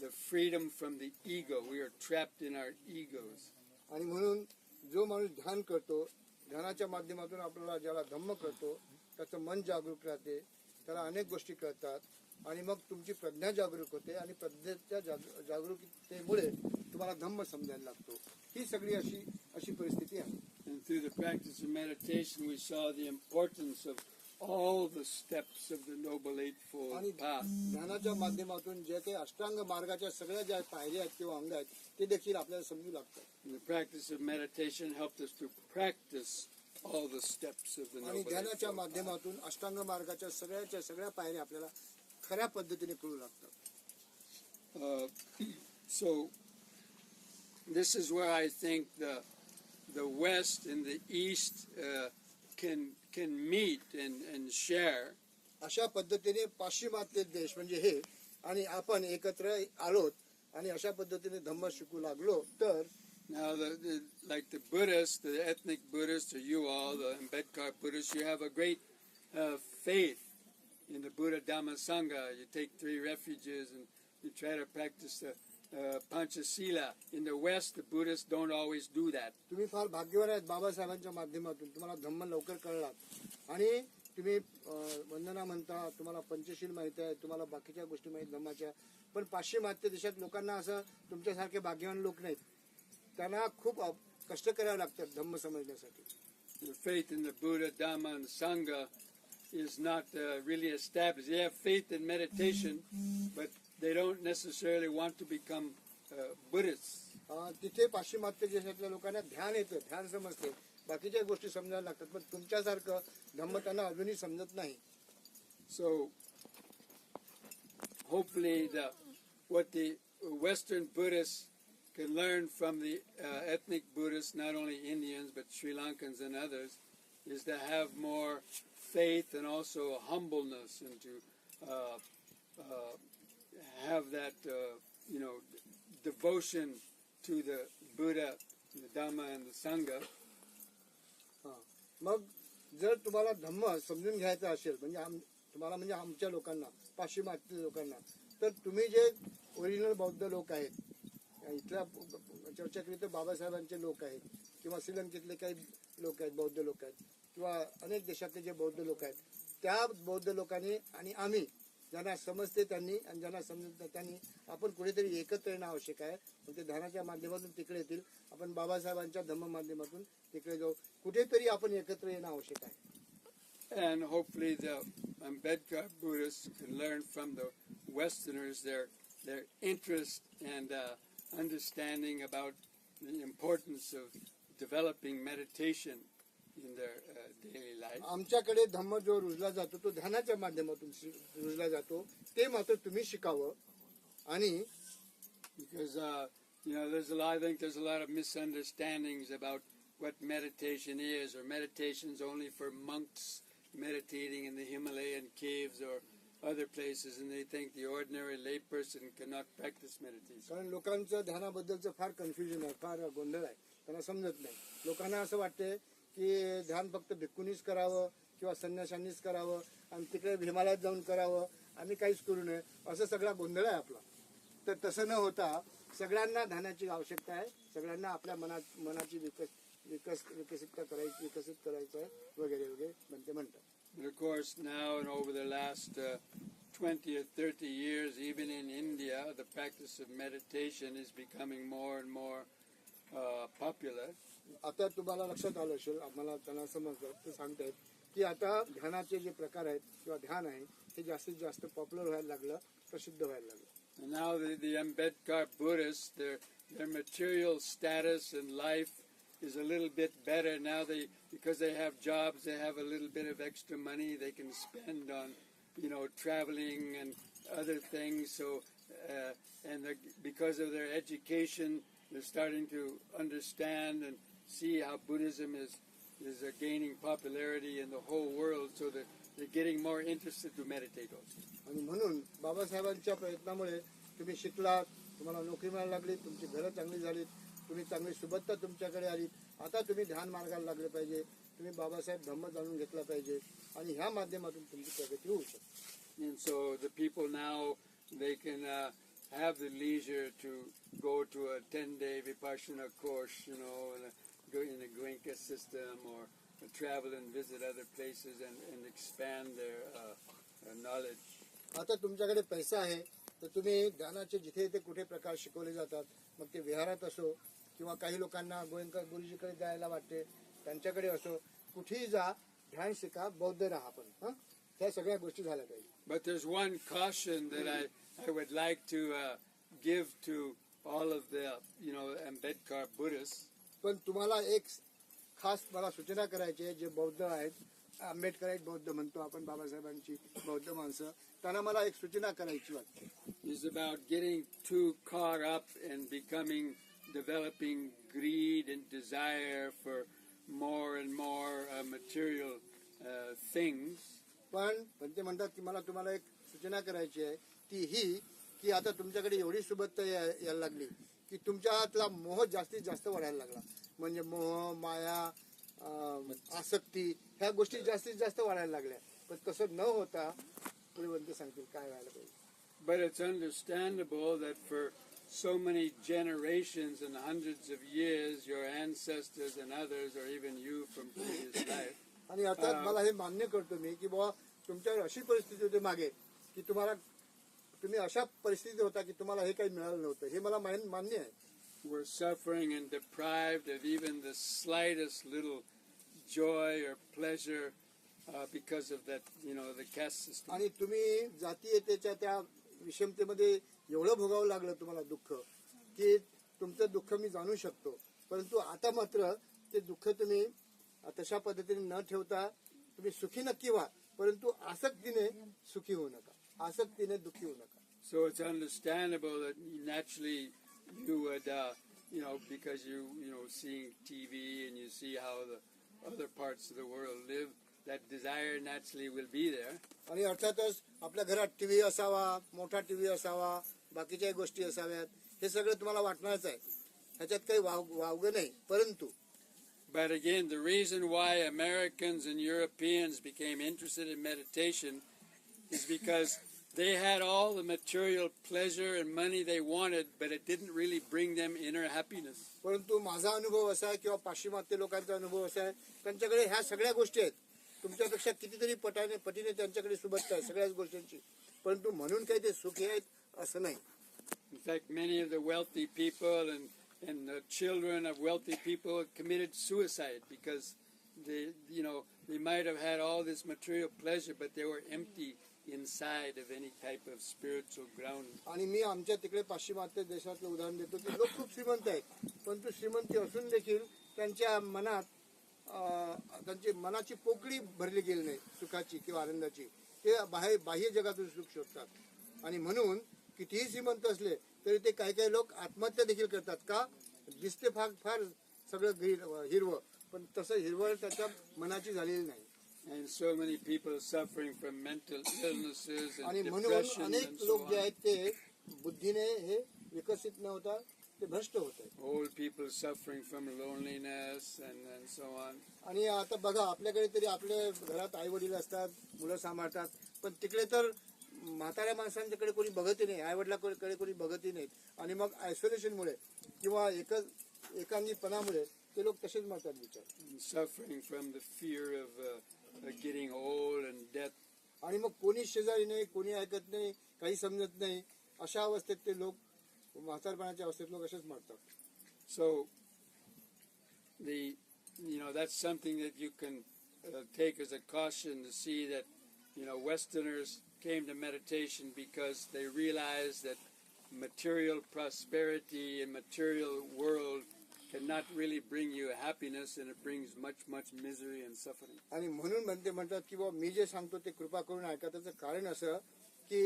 the freedom from the ego. We are trapped in our egos. आणि म्हणून जो माणूस ध्यान करतो, ध्यानाच्या माध्यमातून आपल्याला ज्याला धम्म करतो त्याचं मन जागरूक राहते, त्याला अनेक गोष्टी कळतात, आणि मग तुमची प्रज्ञा जागरूक होते, आणि प्रज्ञेच्या जागरूकतेमुळे तुम्हाला धम्म समजायला लागतो. ही सगळी अशी परिस्थिती आहे. And through the practice of meditation, we saw the importance of all the steps of the Noble Eightfold Path. ध्यानाच्या माध्यमातून जे काही अष्टांग मार्गाच्या सगळ्या ज्या पायऱ्या आहेत किंवा अंग आहेत ते देखील आपल्याला समजू लागतात. And the practice of meditation helped us to practice all the steps of the आणि Noble ध्यानाच्या Eightfold Path. माध्यमातून अष्टांग मार्गाच्या सगळ्या पायऱ्या आपल्याला खऱ्या पद्धतीने कळू लागतात. So this is where I think the West and the East can meet and share. अशा पद्धतीने पाश्चिमात्य देश म्हणजे हे आणि आपण एकत्र आलोत आणि अशा पद्धतीने धम्म शिकू लागलो तर. Now, like the Buddhists, the ethnic Buddhists, or you all, the Ambedkar Buddhists, you have a great faith in the Buddha Dhamma Sangha. You take 3 refuges and you try to practice the Panchasila. In the West, the Buddhists don't always do that. तुम्ही फार भाग्यवान आहेत बाबासाहेबांच्या माध्यमातून तुम्हाला धम्म लवकर कळलात आणि तुम्ही वंदना म्हणता, तुम्हाला पंचशील माहिती आहे, तुम्हाला बाकीच्या गोष्टी माहिती धम्माच्या. पण पाश्चिमात्य देशात लोकांना असं तुमच्यासारखे भाग्यवान लोक नाहीत, त्यांना खूप कष्ट करावे लागतात धम्म समजण्यासाठी. The faith in the Buddha, Dhamma, and Sangha is not really established. They have faith in meditation, but they don't necessarily want to become Buddhists. तिथे पाश्चिमात्य देशातल्या लोकांना ध्यान येतं, ध्यान समजते, बाकीच्या गोष्टी समजायला लागतात, पण तुमच्यासारखं धम्म त्यांना अजूनही समजत नाही. So hopefully what the Western Buddhists can learn from the ethnic Buddhists, not only Indians but Sri Lankans and others, is to have more faith and also humbleness, and to have that devotion to the Buddha, the Dhamma, and the Sangha. मग जर तुम्हाला धम्म समजून घ्यायचा असेल तुम्हाला म्हणजे आमच्या लोकांना, पाश्चिमात्य लोकांना, तर तुम्ही जे ओरिजिनल बौद्ध लोक आहेत, इथल्या चर्चा केली तर बाबासाहेबांचे लोक आहेत, किंवा श्रीलंकेतले काही लोक आहेत, बौद्ध लोक आहेत, किंवा अनेक देशातले जे बौद्ध लोक आहेत, त्या बौद्ध लोकांनी आणि आम्ही ज्यांना समजते त्यांनी आणि ज्यांना समजत नाही त्यांनी आपण कुठेतरी एकत्र येणं आवश्यक आहे. मग ते ध्यानाच्या माध्यमातून तिकडे येतील, आपण बाबासाहेबांच्या धम्म माध्यमातून तिकडे जाऊ, कुठेतरी आपण एकत्र येणं आवश्यक आहे. And hopefully the Ambedkar Buddhists can learn from the Westerners their interest and understanding about the importance of developing meditation in their daily life. आमच्याकडे धम्म जो रुजला जातो तो ध्यानाच्या माध्यमातून रुजला जातो, ते मात्र तुम्ही शिकावं. आणि because You know, I think there's a lot of misunderstandings about what meditation is, or meditation's only for monks meditating in the Himalayan caves or other places, and they think the ordinary layperson cannot practice meditation. कारण लोकांचं ध्यानाबद्दलचं फार confusion आहे, फार गोंधळ आहे, त्यांना समजत नाही. लोकांना असं वाटते की ध्यान फक्त भिक्खूंनीच करावं किंवा संन्याशांनीच करावं आणि तिकडे हिमालयात जाऊन करावं, आम्ही काहीच करू नये, असं सगळा गोंधळ आहे आपला. तर तसं न होता सगळ्यांना ध्यानाची आवश्यकता आहे, सगळ्यांना आपल्या मनाची विकसित करायचं आहे वगैरे वगैरे म्हणते म्हणतात. But of course, now and over the last 20 or 30 years, even in India, the practice of meditation is becoming more and more popular. आता तुम्हाला लक्षात आलं असेल, आम्हाला त्यांना समजलं ते सांगतायत की आता ध्यानाचे जे प्रकार आहेत किंवा ध्यान आहे हे जास्तीत जास्त पॉप्युलर व्हायला लागलं, प्रसिद्ध व्हायला लागलं. And now the Ambedkar Buddhists, their material status in life is a little bit better now. Because they have jobs, they have a little bit of extra money they can spend on, traveling and other things. So, because of their education, they're starting to understand and see how Buddhism is gaining popularity in the whole world. So that they're getting more interested to meditate also. आणि म्हणून बाबासाहेबांच्या प्रयत्नामुळे तुम्ही शिकलात, तुम्हाला नोकरी मिळायला लागली, तुमची घरं चांगली झालीत, तुम्ही चांगली सुबत्ता तुमच्याकडे आली, आता तुम्ही ध्यान मार्गाला लागले पाहिजे, तुम्ही बाबासाहेब धम्म जाणून घेतला पाहिजे आणि ह्या माध्यमातून तुमची प्रगती होऊ शकते. And so the people now, they can have the leisure to go to a 10-day Vipassana course, go in a Goenka system, or travel and visit other places and expand their knowledge. आता तुमच्याकडे पैसा आहे तर तुम्ही ध्यानाचे जिथे ते कुठे प्रकार शिकवले जातात, मग ते विहारात असो किंवा काही लोकांना गोयंका गुरुजीकडे जायला वाटते त्यांच्याकडे असो, कुठेही जा, ध्यान शिका, बौद्ध राहा. पण ह्या सगळ्या गोष्टी झाल्या पाहिजे. But there's one caution that I would like to give to all of the Ambedkar Buddhists. पण तुम्हाला एक खास मला सूचना करायची आहे, जे बौद्ध आहेत, आंबेडकराईट बौद्ध म्हणतो आपण बाबासाहेबांची बौद्ध माणसं, त्यांना मला एक सूचना करायची वाटते. Is about getting too caught up and developing greed and desire for more and more material things. पण ते म्हणतात की मला तुम्हाला एक सूचना करायची आहे, ती ही की आता तुमच्याकडे एवढी सुबत्ता यायला लागली की तुमच्यातला मोह जास्तीत जास्त वाढायला लागला. म्हणजे मोह, माया, आसक्ती ह्या गोष्टी जास्तीत जास्त वाढायला लागल्या. पण तसं न होता पुढे बनते सांगतील काय व्हायला पाहिजे. But it's understandable that for so many generations and hundreds of years, your ancestors and others, or even you from previous life, आणि अर्थात मला हे मान्य करतो मी की बाबा तुमच्यावर अशी परिस्थिती होती मागे की तुम्ही अशा परिस्थितीत होता की तुम्हाला हे काही मिळालं नव्हतं, हे मला मान्य आहे. were suffering and deprived of even the slightest little joy or pleasure because of that, the caste system. आणि तुम्ही जातीयतेच्या त्या विषमतेमध्ये एवढं भोगावं लागलं तुम्हाला दुःख की तुमचं दुःख मी जाणू शकतो. परंतु आता मात्र ते दुःख तुम्ही तशा पद्धतीने न ठेवता तुम्ही सुखी नक्की व्हा, परंतु आसक्तीने सुखी होऊ नका, आसक्तीने दुःखी होऊ नका. So it's understandable that naturally you would, because seeing TV and you see how the other parts of the world live, that desire naturally will be there. आणि अर्थातच आपल्या घरात टीव्ही असावा, मोठा टीव्ही असावा, बाकीच्या गोष्टी असाव्यात, हे सगळं तुम्हाला वाटणारच आहे, ह्याच्यात काही वावगं नाही. परंतु But again, the reason why Americans and Europeans became interested in meditation is because they had all the material pleasure and money they wanted, but it didn't really bring them inner happiness. परंतु माझा अनुभव असा आहे किंवा पाश्चिमात्य लोकांचा अनुभव असा आहे, त्यांच्याकडे ह्या सगळ्या गोष्टी आहेत, तुमच्यापेक्षा कितीतरी पटीने त्यांच्याकडे सुबत्ता आहे सगळ्याच गोष्टींची, परंतु म्हणून काही ते सुखी आहेत असं नाही. In fact, many of the wealthy people and the children of wealthy people committed suicide because they might have had all this material pleasure, but they were empty inside of any type of spiritual ground. आणि मी आमच्या तिकडे पाश्चिमात्य देशातलं उदाहरण देतो की लोक खूप श्रीमंत आहेत, परंतु श्रीमंती असून देखील त्यांच्या मनात त्यांची मनाची पोकळी भरली गेली नाही सुखाची किंवा आनंदाची. ते बाह्य जगातून सुख शोधतात आणि म्हणून कितीही श्रीमंत असले तरी ते काही काही लोक आत्महत्या देखील करतात. का? दिसते फार फार सगळं हिरवं, पण तसं हिरवळ त्याच्या मनाची झालेली नाही. And so many people suffering from mental illnesses and आणि म्हणून depression अनेक and so लोक जे on. आहेत ते बुद्धीने हे विकसित न होता ते भ्रष्ट होत आहेत. Old people suffering from loneliness and so on. आणि आता बघा, आपल्याकडे तरी आपल्या घरात आई वडील असतात, मुलं सांभाळतात, पण तिकडे तर म्हाताऱ्या माणसांच्याकडे कोणी बघतही नाही, आई वडिलांकडे कोणी बघतही नाहीत. आणि मग आयसोलेशनमुळे किंवा एकांगीपणामुळे ते लोक तसेच मरतात विचार. And suffering from the fear of getting old and death. आणि मग कोणी शेजारी नाही, कोणी ऐकत नाही, काही समजत नाही, अशा अवस्थेत ते लोक, म्हातारपणाच्या अवस्थेत लोक असेच मरतात. So that's something that you can take as a caution to see that, Westerners came to meditation because they realized that material prosperity and material world cannot really bring you happiness, and it brings much misery and suffering. आणि म्हणून म्हणतात की बाबा मी जे सांगतो ते कृपा करून ऐका. त्याचं कारण असं की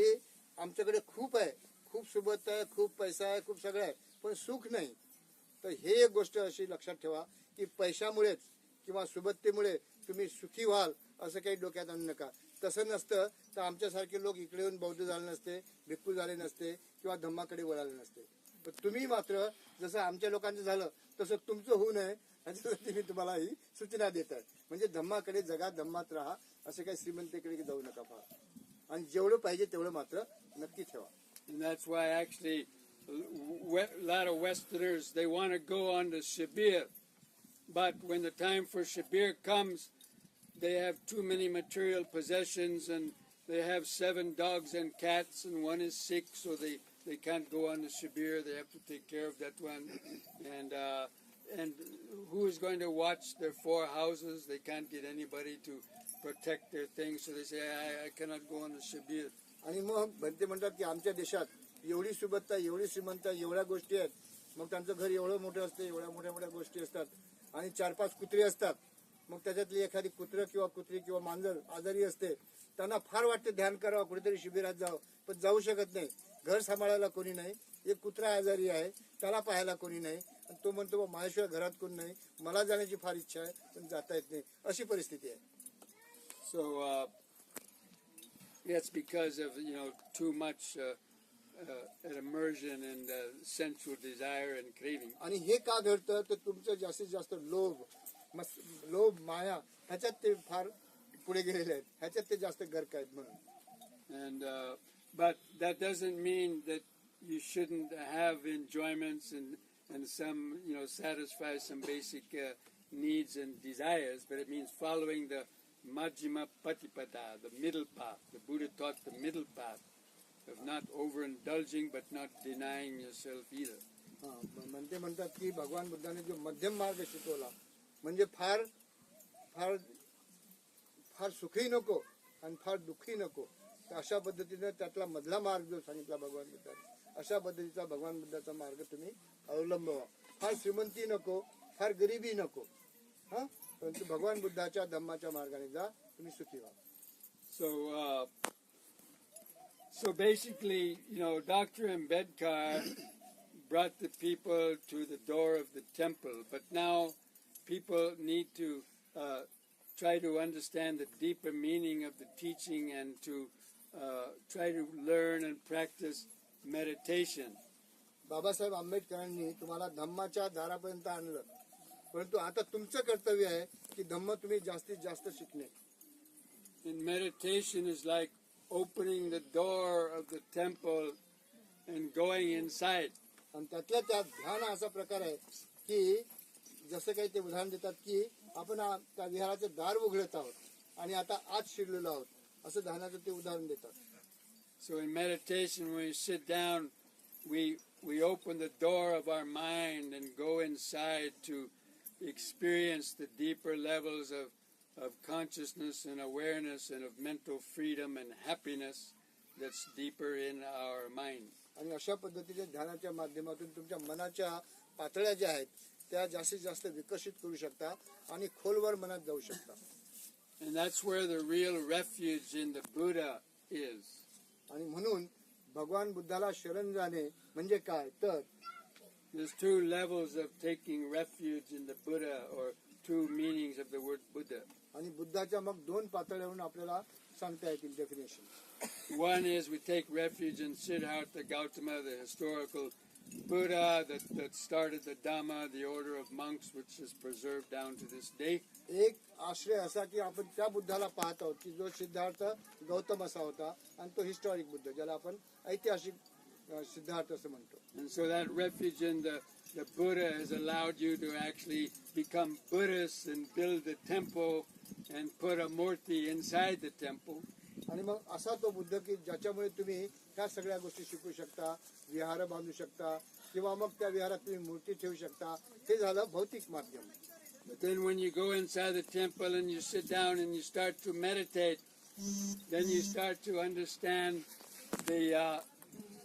आमच्याकडे खूप आहे, खूप सुबत्ता आहे, खूप पैसा आहे, खूप सगळं आहे, पण सुख नाही. तर हे एक गोष्ट अशी लक्षात ठेवा की पैशामुळेच किंवा सुबत्तेमुळे तुम्ही सुखी व्हाल असं काही डोक्यात आणू नका. तसं नसतं तर आमच्यासारखे लोक इकडे येऊन बौद्ध झाले नसते, भिक्खू झाले नसते किंवा धम्माकडे वळाले नसते. पण तुम्ही मात्र जसं आमच्या लोकांचं झालं तसं तुमचं होऊ नये याच्यासाठी मी तुम्हाला ही सूचना देत आहे. म्हणजे धम्माकडे जगा, धम्मात राहा, असं काही श्रीमंतीकडे जाऊ नका फार. आणि जेवढं पाहिजे तेवढं मात्र नक्की ठेवा. And that's why actually a lot of Westerners, they want to go on to Sibir, but when the time for Sibir comes, they have too many material possessions, and they have 7 dogs and cats, and one is sick, so they can't go on to Sibir. They have to take care of that one, and who is going to watch their 4 houses? They can't get anybody to protect their things, so they say, I cannot go on to Sibir. आणि मग भंते म्हणतात की आमच्या देशात एवढी सुबत्ता, एवढी श्रीमंत, एवढ्या गोष्टी आहेत, मग त्यांचं घर एवढं मोठं असते, एवढ्या मोठ्या मोठ्या गोष्टी असतात, आणि 4-5 कुत्रे असतात. मग त्याच्यातली एखादी कुत्र किंवा कुत्री किंवा मांजर आजारी असते, त्यांना फार वाटते ध्यान करावं, कुठेतरी शिबिरात जावं, पण जाऊ शकत नाही. घर सांभाळायला कोणी नाही, एक कुत्रा आजारी आहे, त्याला पाहायला कोणी नाही, आणि तो म्हणतो माझ्याशिवाय घरात कोणी नाही, मला जाण्याची फार इच्छा आहे पण जाता येत नाही, अशी परिस्थिती आहे. So that's because of too much an immersion in sensual desire and craving. आणि हे का घडतं तर तुमचं जास्तीत जास्त लोभ माया ह्याच्यात ते फार पुढे गेलेले आहेत, ह्याच्यात ते जास्त गर्क आहेत म्हणून. And but that doesn't mean that you shouldn't have enjoyments and some satisfy some basic needs and desires, but it means following the Majjhima Patipada, the middle path. The Buddha taught the middle path of not overindulging but not denying yourself either. म्हणतात की भगवान बुद्धाने जो मध्यम मार्ग शिकवला, म्हणजे फार फार फार सुखी नको आणि फार दुःखी नको, तर अशा पद्धतीने त्यातला मधला मार्ग जो सांगितला भगवान बुद्धाने, अशा पद्धतीचा भगवान बुद्धाचा मार्ग तुम्ही अवलंबवा. फार श्रीमंती नको, फार गरिबी नको, हा, परंतु भगवान बुद्धाच्या धम्माच्या मार्गाने जा, तुम्ही सुखी व्हा. So basically, Dr. Ambedkar brought the people to the door of the temple, but now people need to try to understand the deeper meaning of the teaching and to try to learn and practice meditation. Babasaheb आंबेडकरांनी तुम्हाला धम्माच्या दारापर्यंत आणलं, परंतु आता तुमचं कर्तव्य आहे की धम्म तुम्ही जास्तीत जास्त शिकणे. And meditation is like opening the door of the temple and going inside. आणि त्यातल्या त्यात ध्यान असा प्रकार आहे की जसं काही ते उदाहरण देतात की आपण त्या विहाराचं दार उघडत आहोत आणि आता आत शिरलेलो आहोत, असं ध्यानाचं ते उदाहरण देतात. So in meditation, when we sit down, we open the door of our mind and go inside to experience the deeper levels of consciousness and awareness and of mental freedom and happiness that's deeper in our mind. आणि अशा पद्धतीने ध्यानाच्या माध्यमातून तुमच्या मनाच्या पातळ्या ज्या आहेत त्या जास्तीत जास्त विकसित करू शकता आणि खोलवर मनात जाऊ शकता. And that's where the real refuge in the Buddha is. आणि म्हणून भगवान बुद्धाला शरण जाणे म्हणजे काय तर there's two levels of taking refuge in the Buddha, or two meanings of the word Buddha. आणि बुद्धाच्या मग दोन पातळ्यावरून आपल्याला सांगता येतील definition. One is we take refuge in Siddhartha Gautama, the historical Buddha that started the Dhamma, the order of monks, which is preserved down to this day. एक आश्रय असा की आपण त्या बुद्धाला पाहत आहोत की जो सिद्धार्थ गौतम असा होता आणि तो हिस्टॉरिक बुद्ध ज्याला आपण ऐतिहासिक सिद्धार्थ असं म्हणतो. And so that refuge in the Buddha has allowed you to actually become Buddhists and build a temple and put a murti inside the temple. आणि मग असा तो बुद्ध की ज्याच्यामुळे तुम्ही ह्या सगळ्या गोष्टी शिकू शकता, विहार बांधू शकता किंवा मग त्या विहारात तुम्ही मूर्ती ठेवू शकता. हे झालं भौतिक माध्यम. But then when you go inside the temple and you sit down and you start to meditate, then you start to understand the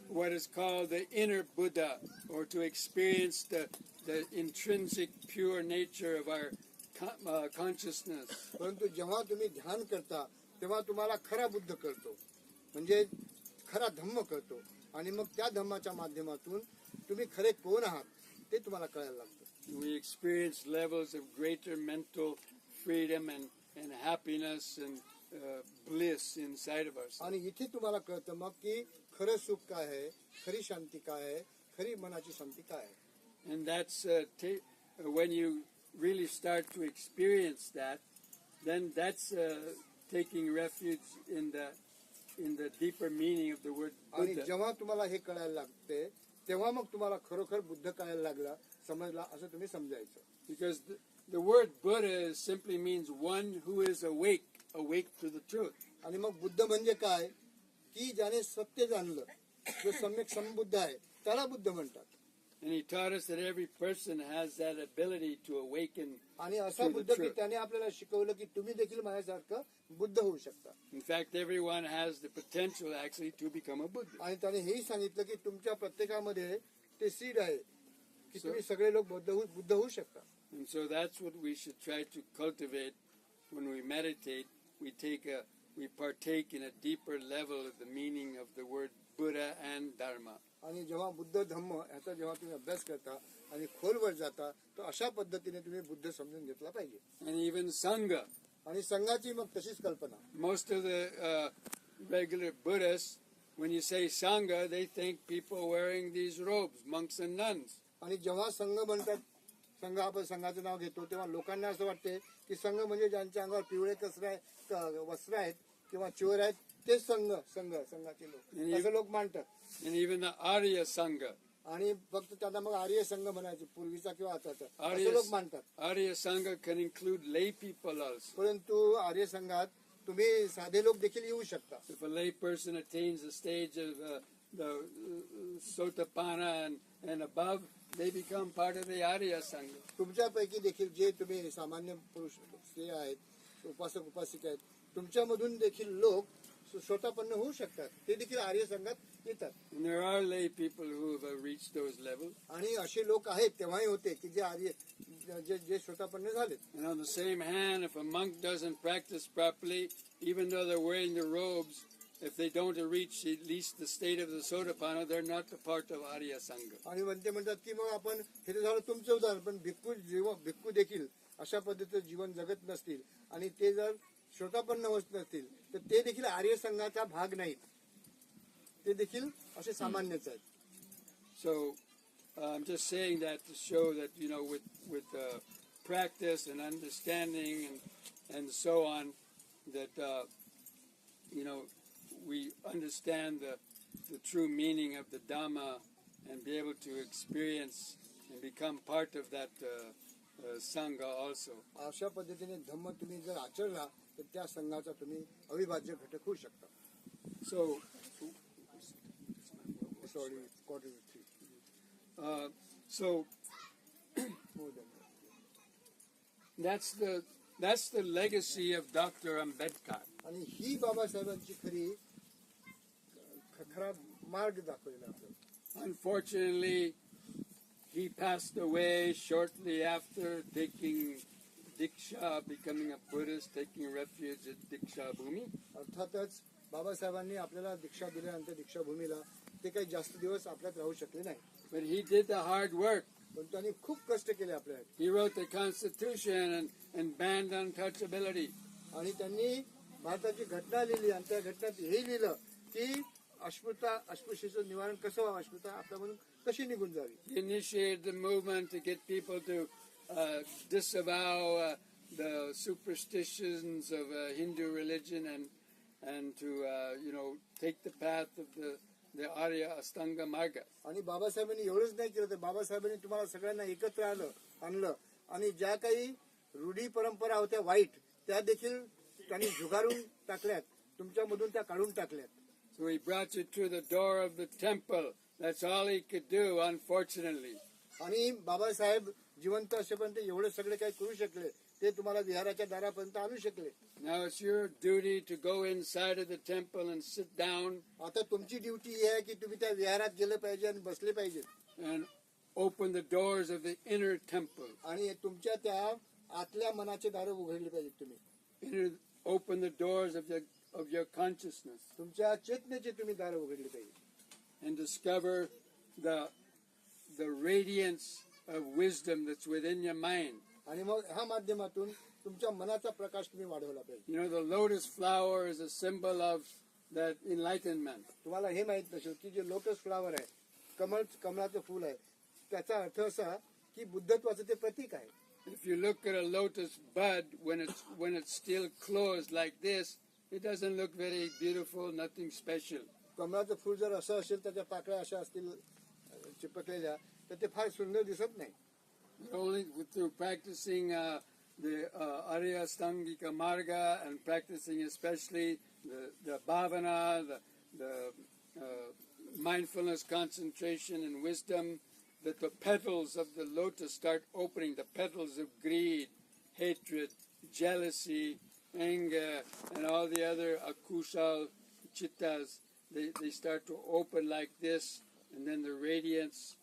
what is called the inner Buddha, or to experience the intrinsic pure nature of our consciousness. परंतु जेव्हा तुम्ही ध्यान करता तेव्हा तुम्हाला खरा बुद्ध कळतो, म्हणजे खरा धम्म कळतो आणि मग त्या धम्माच्या माध्यमातून तुम्ही खरे कोण आहात ते तुम्हाला कळायला लागतं. We experience levels of greater mental freedom and happiness and bliss inside of ourselves. आणि इथे तुम्हाला कळतं मग की खरं सुख काय आहे, खरी शांती काय आहे, खरी मनाची शांती काय आहे. And that's when you really start to experience that, then that's taking refuge in the deeper meaning of the word आणि Buddha. जेव्हा तुम्हाला हे कळायला लागते तेव्हा मग तुम्हाला खरोखर बुद्ध कळायला लागला, समजला असं तुम्ही समजायचं. Because the word Buddha simply means one who is awake to the truth. आणि मग बुद्ध म्हणजे काय की ज्याने सत्य जाणलं, जो सम्यक समबुद्ध आहे त्याला बुद्ध म्हणतात. And he taught us that every person has that ability to awaken आणि असा to the बुद्ध की truth. त्याने आपल्याला शिकवलं की तुम्ही देखील माझ्यासारखं बुद्ध होऊ शकता. In fact, everyone has the potential actually to become a Buddha. आणि त्याने हेही सांगितलं की तुमच्या प्रत्येकामध्ये ते सीड आहे की तुम्ही सगळे लोक बुद्ध होऊ शकता. And so that's what we should try to cultivate when we meditate. We partake in a deeper level of the meaning of the word Buddha and Dharma. आणि जेव्हा बुद्ध धम्म ह्याचा जेव्हा तुम्ही अभ्यास करता आणि खोलवर जाता तर अशा पद्धतीने तुम्ही बुद्ध समजून घेतला पाहिजे. And even Sangha. आणि संघाची मग तशीच कल्पना. Most of the regular Buddhists, when you say Sangha, they think people wearing these robes, monks and nuns. आणि जेव्हा संघ म्हणतात, संघ आपण संघाचं नाव घेतो तेव्हा लोकांना असं वाटते की संघ म्हणजे ज्यांच्या अंगावर पिवळे वस्त्र आहेत किंवा चोर आहेत ते संघाचे लोक असं लोक मानतात. And even the Arya Sangha. आणि फक्त त्यांना मग आर्य संघ म्हणायचे पूर्वीचा किंवा आताचा असं लोक मानतात. Arya Sangha can include lay people also. परंतु आर्य संघात तुम्ही साधे लोक देखील येऊ शकता. If a lay person attains the stage of the Sotapanna and above, they become part of the Arya Sangha. तुमच्यापैकी देखील जे तुम्ही सामान्य पुरुष स्त्री आहेत, उपासक उपासिका आहेत, तुमच्यामधून देखील लोक स्वतःपन्न होऊ शकतात, ते देखील आर्य संघात येतात. And there are lay people who have reached those levels. आणि असे लोक आहेत तेव्हाही होते की जे आर्य जे स्वतःपन्न झालेत. And on the same hand, if a monk doesn't practice properly, even though they're wearing the robes, if they don't reach at least the state of the Sotapanna, they're not a part of Arya Sangha. आणि म्हणते म्हणतात की मग आपण हे तर झालं तुमचं उदाहरण, पण भिक्खू देखील अशा पद्धतीचं जीवन जगत नसतील आणि ते जर श्रोतापन्न होत नसतील तर ते देखील आर्य संघाचा भाग नाहीत, ते देखील असे सामान्यच आहेत. So I'm just saying that to show that, you know, with practice and understanding and so on, that you know, we understand the true meaning of the Dhamma and be able to experience and become part of that Sangha also. अशा पद्धतीने धम्म तुम्ही जर आचरला तर त्या संघाचा तुम्ही अविभाज्य घटक होऊ शकता. So, sorry so that's the legacy of Dr. Ambedkar. आणि ही बाबासाहेबांची खरा मार्ग दाखवलेला आपल्याला. Unfortunately, he passed away shortly after taking Diksha, becoming a Buddhist, taking refuge at Diksha Bhumi. अर्थातच बाबासाहेबांनी आपल्याला दीक्षा दिल्यानंतर दीक्षाभूमीला ते काही जास्त दिवस आपल्यात राहू शकले नाही. But he did the hard work. पण त्यांनी खूप कष्ट केले आपल्याला. He wrote the Constitution and banned untouchability. आणि त्यांनी भारताची घटना लिहिली आणि त्या घटनेत हे लिहिलं की अस्पृश्यतेचं निवारण कसं व्हावं, अस्पृश्यता आपल्यामधून कशी निघून जावी. He initiated the movement to get people to disavow the superstitions of Hindu religion and to take the path of the Arya Astanga Marga. आणि बाबासाहेबांनी एवढंच नाही केलं तर बाबासाहेबांनी तुम्हाला सगळ्यांना एकत्र आणलं आणि ज्या काही रूढी परंपरा होत्या वाईट त्या देखील त्यांनी झुगारून टाकल्यात, तुमच्यामधून त्या काढून टाकल्यात. So he brought you to the door of the temple. That's all he could do, unfortunately. आणि बाबासाहेब जिवंत असेपर्यंत एवढं सगळे काही करू शकले, ते तुम्हाला विहाराच्या दारापर्यंत आणू शकले. Now it's your duty to go inside of the temple and sit down आता तुमची ड्युटी ही आहे की तुम्ही त्या विहारात गेलं पाहिजे आणि बसले पाहिजे and open the doors of the inner temple. आणि तुमच्या त्या आतल्या मनाचे दार उघडले पाहिजेत. तुम्ही Open the doors of your consciousness तुमच्या चेतनेचे तुम्ही दार उघडले पाहिजे and discover the radiance of wisdom that's within your mind. आणि मग ह्या माध्यमातून तुमच्या मनाचा प्रकाश तुम्ही वाढवला पाहिजे. You know, the lotus flower is a symbol of that enlightenment. तुम्हाला हे माहित नसेल की जे लोटस फ्लावर आहे, कमळाचं फूल आहे, त्याचा अर्थ असा की बुद्धत्वाचं ते प्रतीक आहे. If you look at a lotus bud when it's still closed like this, it doesn't look very beautiful, nothing special. कमळाचं फूल जर असं असेल, त्याच्या पाकळ्या अशा असतील चिपकलेल्या, तर ते फार सुंदर दिसत नाही. Only through practicing the Arya Astangika Marga and practicing especially the bhavana, the mindfulness, concentration, and wisdom, that the petals of the lotus start opening, the petals of greed, hatred, jealousy, anger, and all the other akushal chittas, they start to open like this, and then the radiance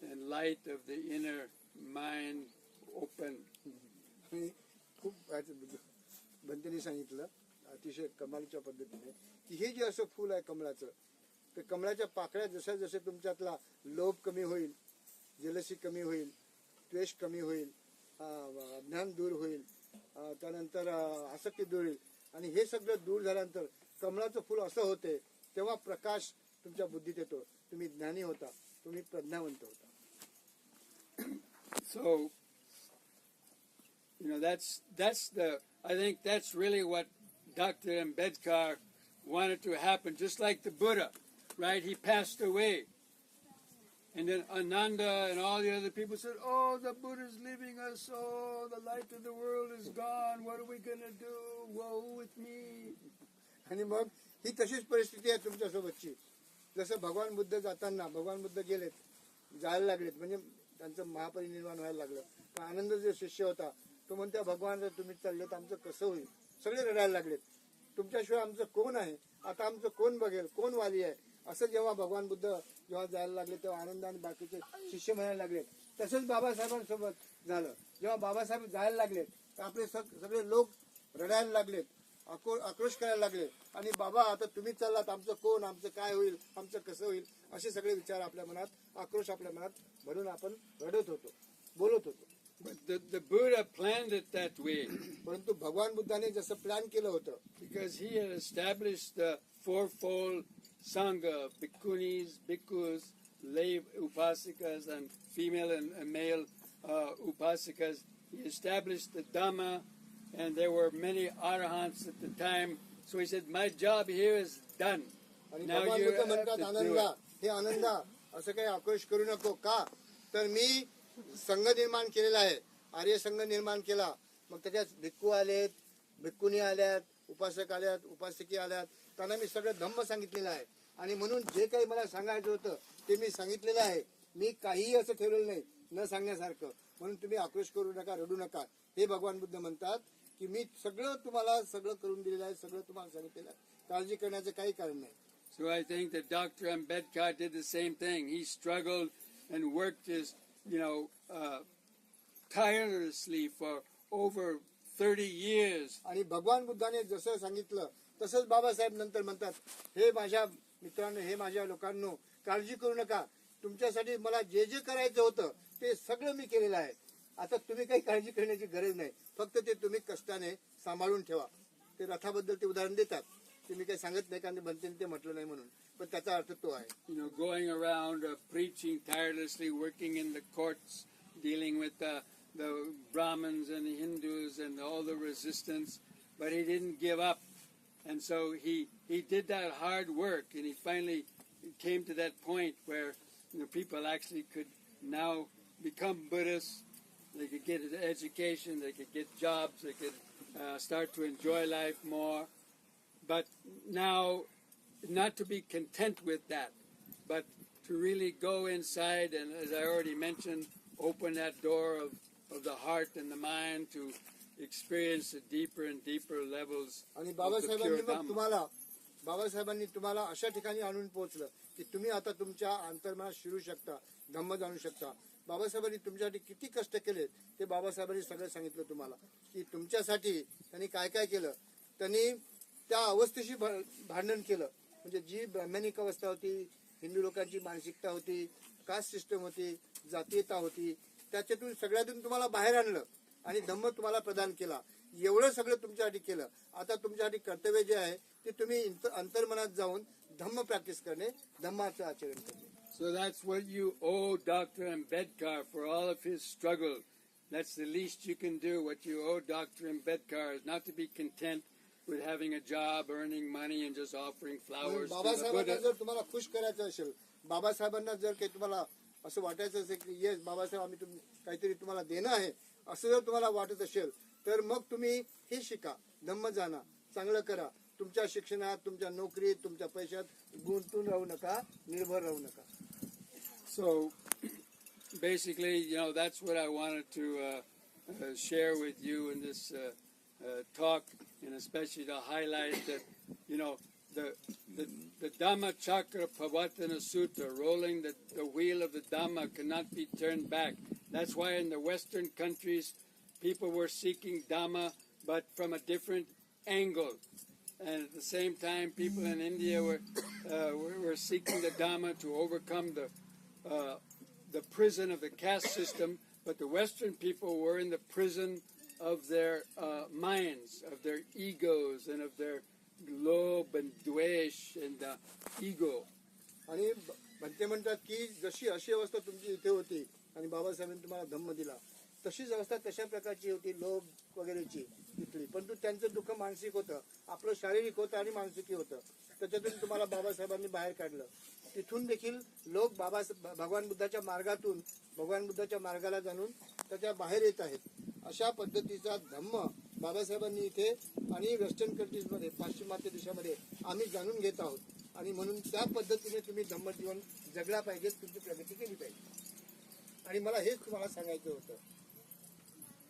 and light of the inner mind open. खूप भंतेने सांगितलं अतिशय कमालीच्या पद्धतीने की हे जे असं फूल आहे कमळाचं, तर कमळाच्या पाकळ्या जशा जसे तुमच्यातला लोभ कमी होईल, जेलसी कमी होईल, द्वेष कमी होईल, ज्ञान दूर होईल, त्यानंतर आसक्ती दूर होईल आणि हे सगळं दूर झाल्यानंतर कमळाचं फूल असं होते, तेव्हा प्रकाश तुमच्या बुद्धीत येतो, तुम्ही ज्ञानी होता, तुम्ही प्रज्ञावंत होता. So, I think that's really what Dr. Ambedkar wanted to happen, just like the Buddha, right? He passed away. And then Ananda and all the other people said, oh, the Buddha's leaving us. Oh, the light of the world is gone. What are we going to do? Woe with me. आणि मग ही तशीच परिस्थिती आहे तुमच्यासोबतची. जसं भगवान बुद्ध जाताना, भगवान बुद्ध गेलेत, जायला लागलेत, म्हणजे त्यांचं महापरिनिर्वाण व्हायला लागलं. पण आनंद जो शिष्य होता तो म्हणतो, भगवान जर तुम्ही चाललेत आमचं कसं होईल. सगळे रडायला लागलेत, तुमच्याशिवाय आमचं कोण आहे, आता आमचं कोण बघेल, कोण वाली आहे. असं जेव्हा भगवान बुद्ध जेव्हा जायला लागले तेव्हा आनंद आणि बाकीचे शिष्य म्हणायला लागले. तसंच बाबासाहेबांसोबत झालं. जेव्हा बाबासाहेब जायला लागलेत तर आपले सगळे लोक रडायला लागलेत, आक्रोश करायला लागले. आणि बाबा आता तुम्ही चाललात, आमचं कोण, आमचं काय होईल, आमचं कसं होईल, असे सगळे विचार आपल्या मनात, आक्रोश आपल्या मनात भरून आपण रडत होतो, बोलत होतो. But the Buddha planned it that way. परंतु भगवान बुद्धाने जसं प्लॅन केलं होतं, because he had established the fourfold Sangha, bhikkhunis, bhikkhus, lay upasikas, and female and male upasikas. He established the Dhamma, and there were many arahants at the time. So he said, my job here is done. आणि Now भगवान you Buddha have म्हणतात, to do Ananda, it. हे आनंदा, असं काही आक्रोश करू नको. का तर मी संघ निर्माण केलेला आहे, आर्य संघ निर्माण केला. मग त्याच्यात भिक्खू आलेत, भिक्खुनी आल्यात, उपासक आल्यात, उपासकी आल्यात, त्यांना मी सगळं धम्म सांगितलेलं आहे. आणि म्हणून जे काही मला सांगायचं होतं ते मी सांगितलेलं आहे. मी काहीही असं ठेवलेलं नाही न सांगण्यासारखं. म्हणून तुम्ही आक्रोश करू नका, रडू नका. हे भगवान बुद्ध म्हणतात की मी सगळं तुम्हाला सगळं करून दिलेलं आहे, सगळं तुम्हाला सांगितलेलं आहे, काळजी करण्याचं काही कारण नाही. So I think that Dr. Ambedkar did the same thing. He struggled and worked his, tirelessly for over 30 years, आणि भगवान बुद्धाने जसं सांगितलं तसंच बाबासाहेब नंतर म्हणतात, हे माझ्या मित्रांनो, हे माझ्या लोकांनो, काळजी करू नका, तुमच्यासाठी मला जे जे करायचं होतं ते सगळं मी केलेलं आहे. आता तुम्ही काही काळजी करण्याची गरज नाही, फक्त ते तुम्ही कष्टाने सांभाळून ठेवा. ते रथाबद्दल ते उदाहरण देतात, ते मी काही सांगत नाही कारण भंतेने ते म्हटलं नाही म्हणून, पण त्याचा अर्थ तो आहे. going around preaching tirelessly, working in the courts, dealing with the Brahmins and the Hindus and all the resistance, but he didn't give up. And so he did that hard work, and he finally came to that point where people actually could now become Buddhists. They could get an education, they could get jobs, they could start to enjoy life more. But now, not to be content with that, but to really go inside and, as I already mentioned, open that door of the heart and the mind to experience the deeper and deeper levels आणि of the pure बाबासाहेबांनी मग Dhamma. बाबासाहेबांनी तुम्हाला अशा ठिकाणी आणून पोहोचलं की तुम्ही आता तुमच्या अंतर्मनात शिरू शकता, धम्म जाणू शकता. बाबासाहेबांनी तुमच्यासाठी किती कष्ट केले ते बाबासाहेबांनी सगळं सांगितलं तुम्हाला, की तुमच्यासाठी त्यांनी काय काय केलं. त्यांनी त्या अवस्थेशी भांडण केलं, म्हणजे जी ब्राह्मणिक अवस्था होती, हिंदू लोकांची मानसिकता होती, कास्ट सिस्टम होती, जातीयता होती, त्याच्यातून सगळ्यातून तुम्हाला बाहेर आणलं आणि धम्म तुम्हाला प्रदान केला. एवढं सगळं तुमच्यासाठी केलं. आता तुमच्यासाठी कर्तव्य जे आहे ते तुम्ही अंतर्मनात जाऊन धम्म प्रॅक्टिस करणे, धम्माचं आचरण करणे. So that's what you owe Dr. Ambedkar for all of his struggle. That's the least you can do. What you owe Dr. Ambedkar is not to be content with having a job, earning money, and just offering flowers to the बाबासाहेबांना Buddha. जर तुम्हाला खुश करायचं असेल, बाबासाहेबांना जर काही तुम्हाला असं वाटायचं असेल की येस बाबासाहेब आम्ही काहीतरी तुम्हाला देणं आहे, असं जर तुम्हाला वाटत असेल तर मग तुम्ही हे शिका, धम्म जाणा, चांगलं करा. तुमच्या शिक्षणात, तुमच्या नोकरीत, तुमच्या पैशात गुंतून राहू नका, निर्भर राहू नका. So basically, that's what I wanted to share with you in this talk, and especially to highlight that, the Dhamma Chakra Pavatana Sutta, rolling the wheel of the Dhamma, cannot be turned back. That's why in the Western countries, people were seeking Dhamma, but from a different angle. And at the same time, people in India were seeking the Dhamma to overcome the prison of the caste system, but the Western people were in the prison of their minds, of their egos, and of their lob and dvesh and ego. आणि भंते म्हणतात की जशी अशी अवस्था तुमची इथे होती आणि बाबासाहेबांनी तुम्हाला धम्म दिला, तशीच अवस्था तशा प्रकारची होती, लोभ वगैरेची तिथली. परंतु त्यांचं दुःख मानसिक होतं, आपलं शारीरिक होतं आणि मानसिकी होतं. त्याच्यातून तुम्हाला बाबासाहेबांनी बाहेर काढलं. तिथून देखील लोक भगवान बुद्धाच्या मार्गातून, भगवान बुद्धाच्या मार्गाला जाणून त्याच्या बाहेर येत आहेत. अशा पद्धतीचा धम्म बाबासाहेबांनी इथे आणि वेस्टर्न कंट्रीजमध्ये, पाश्चिमात्य देशामध्ये आम्ही जाणून घेत आहोत. आणि म्हणून त्या पद्धतीने तुम्ही धम्म जीवन जगला पाहिजे, तुमची प्रगती केली पाहिजे. आणि मला हेच तुम्हाला सांगायचं होतं.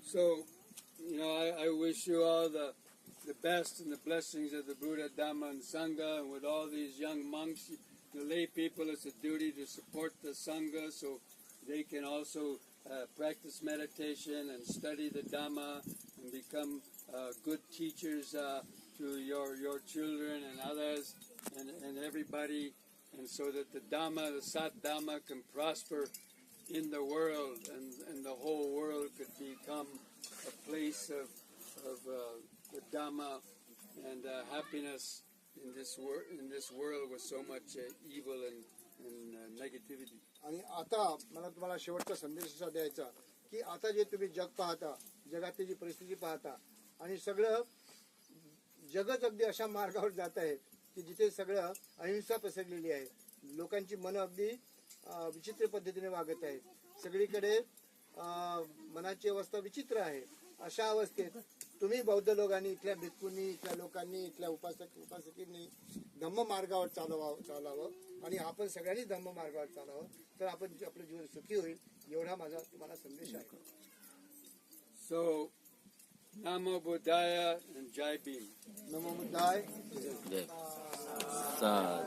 So, I wish you all the best and the blessings of the Buddha, Dhamma, and Sangha. And with all these young monks, the lay people, it's a duty to support the Sangha so they can also practice meditation and study the Dhamma and become good teachers to your children and others and everybody, and so that the Dhamma, the Sat Dhamma, can prosper in the world, and the whole world could become a place of the Dhamma and happiness in this world with so much evil and negativity. आणि आता मला तुम्हाला शेवटचा संदेश असा द्यायचा की आता जे तुम्ही जग पाहता, जगातली जी परिस्थिती पाहता, आणि सगळं जगच अगदी अशा मार्गावर जात आहे की जिथे सगळं अहिंसा पसरलेली आहे. लोकांची मनं अगदी विचित्र पद्धतीने वागत आहेत. सगळीकडे मनाची अवस्था विचित्र आहे. अशा अवस्थेत तुम्ही बौद्ध लोकांनी, इथल्या भिक्खूंनी, इथल्या लोकांनी, इथल्या उपासकींनी धम्म मार्गावर चालावं आणि आपण सगळ्यांनी धम्म मार्गावर चालावं, तर आपण आपलं जीवन सुखी होईल, एवढा माझा तुम्हाला संदेश आहे. So, Namo Buddhaya and Jai Bhim. Namo बुद्धाय. Sad.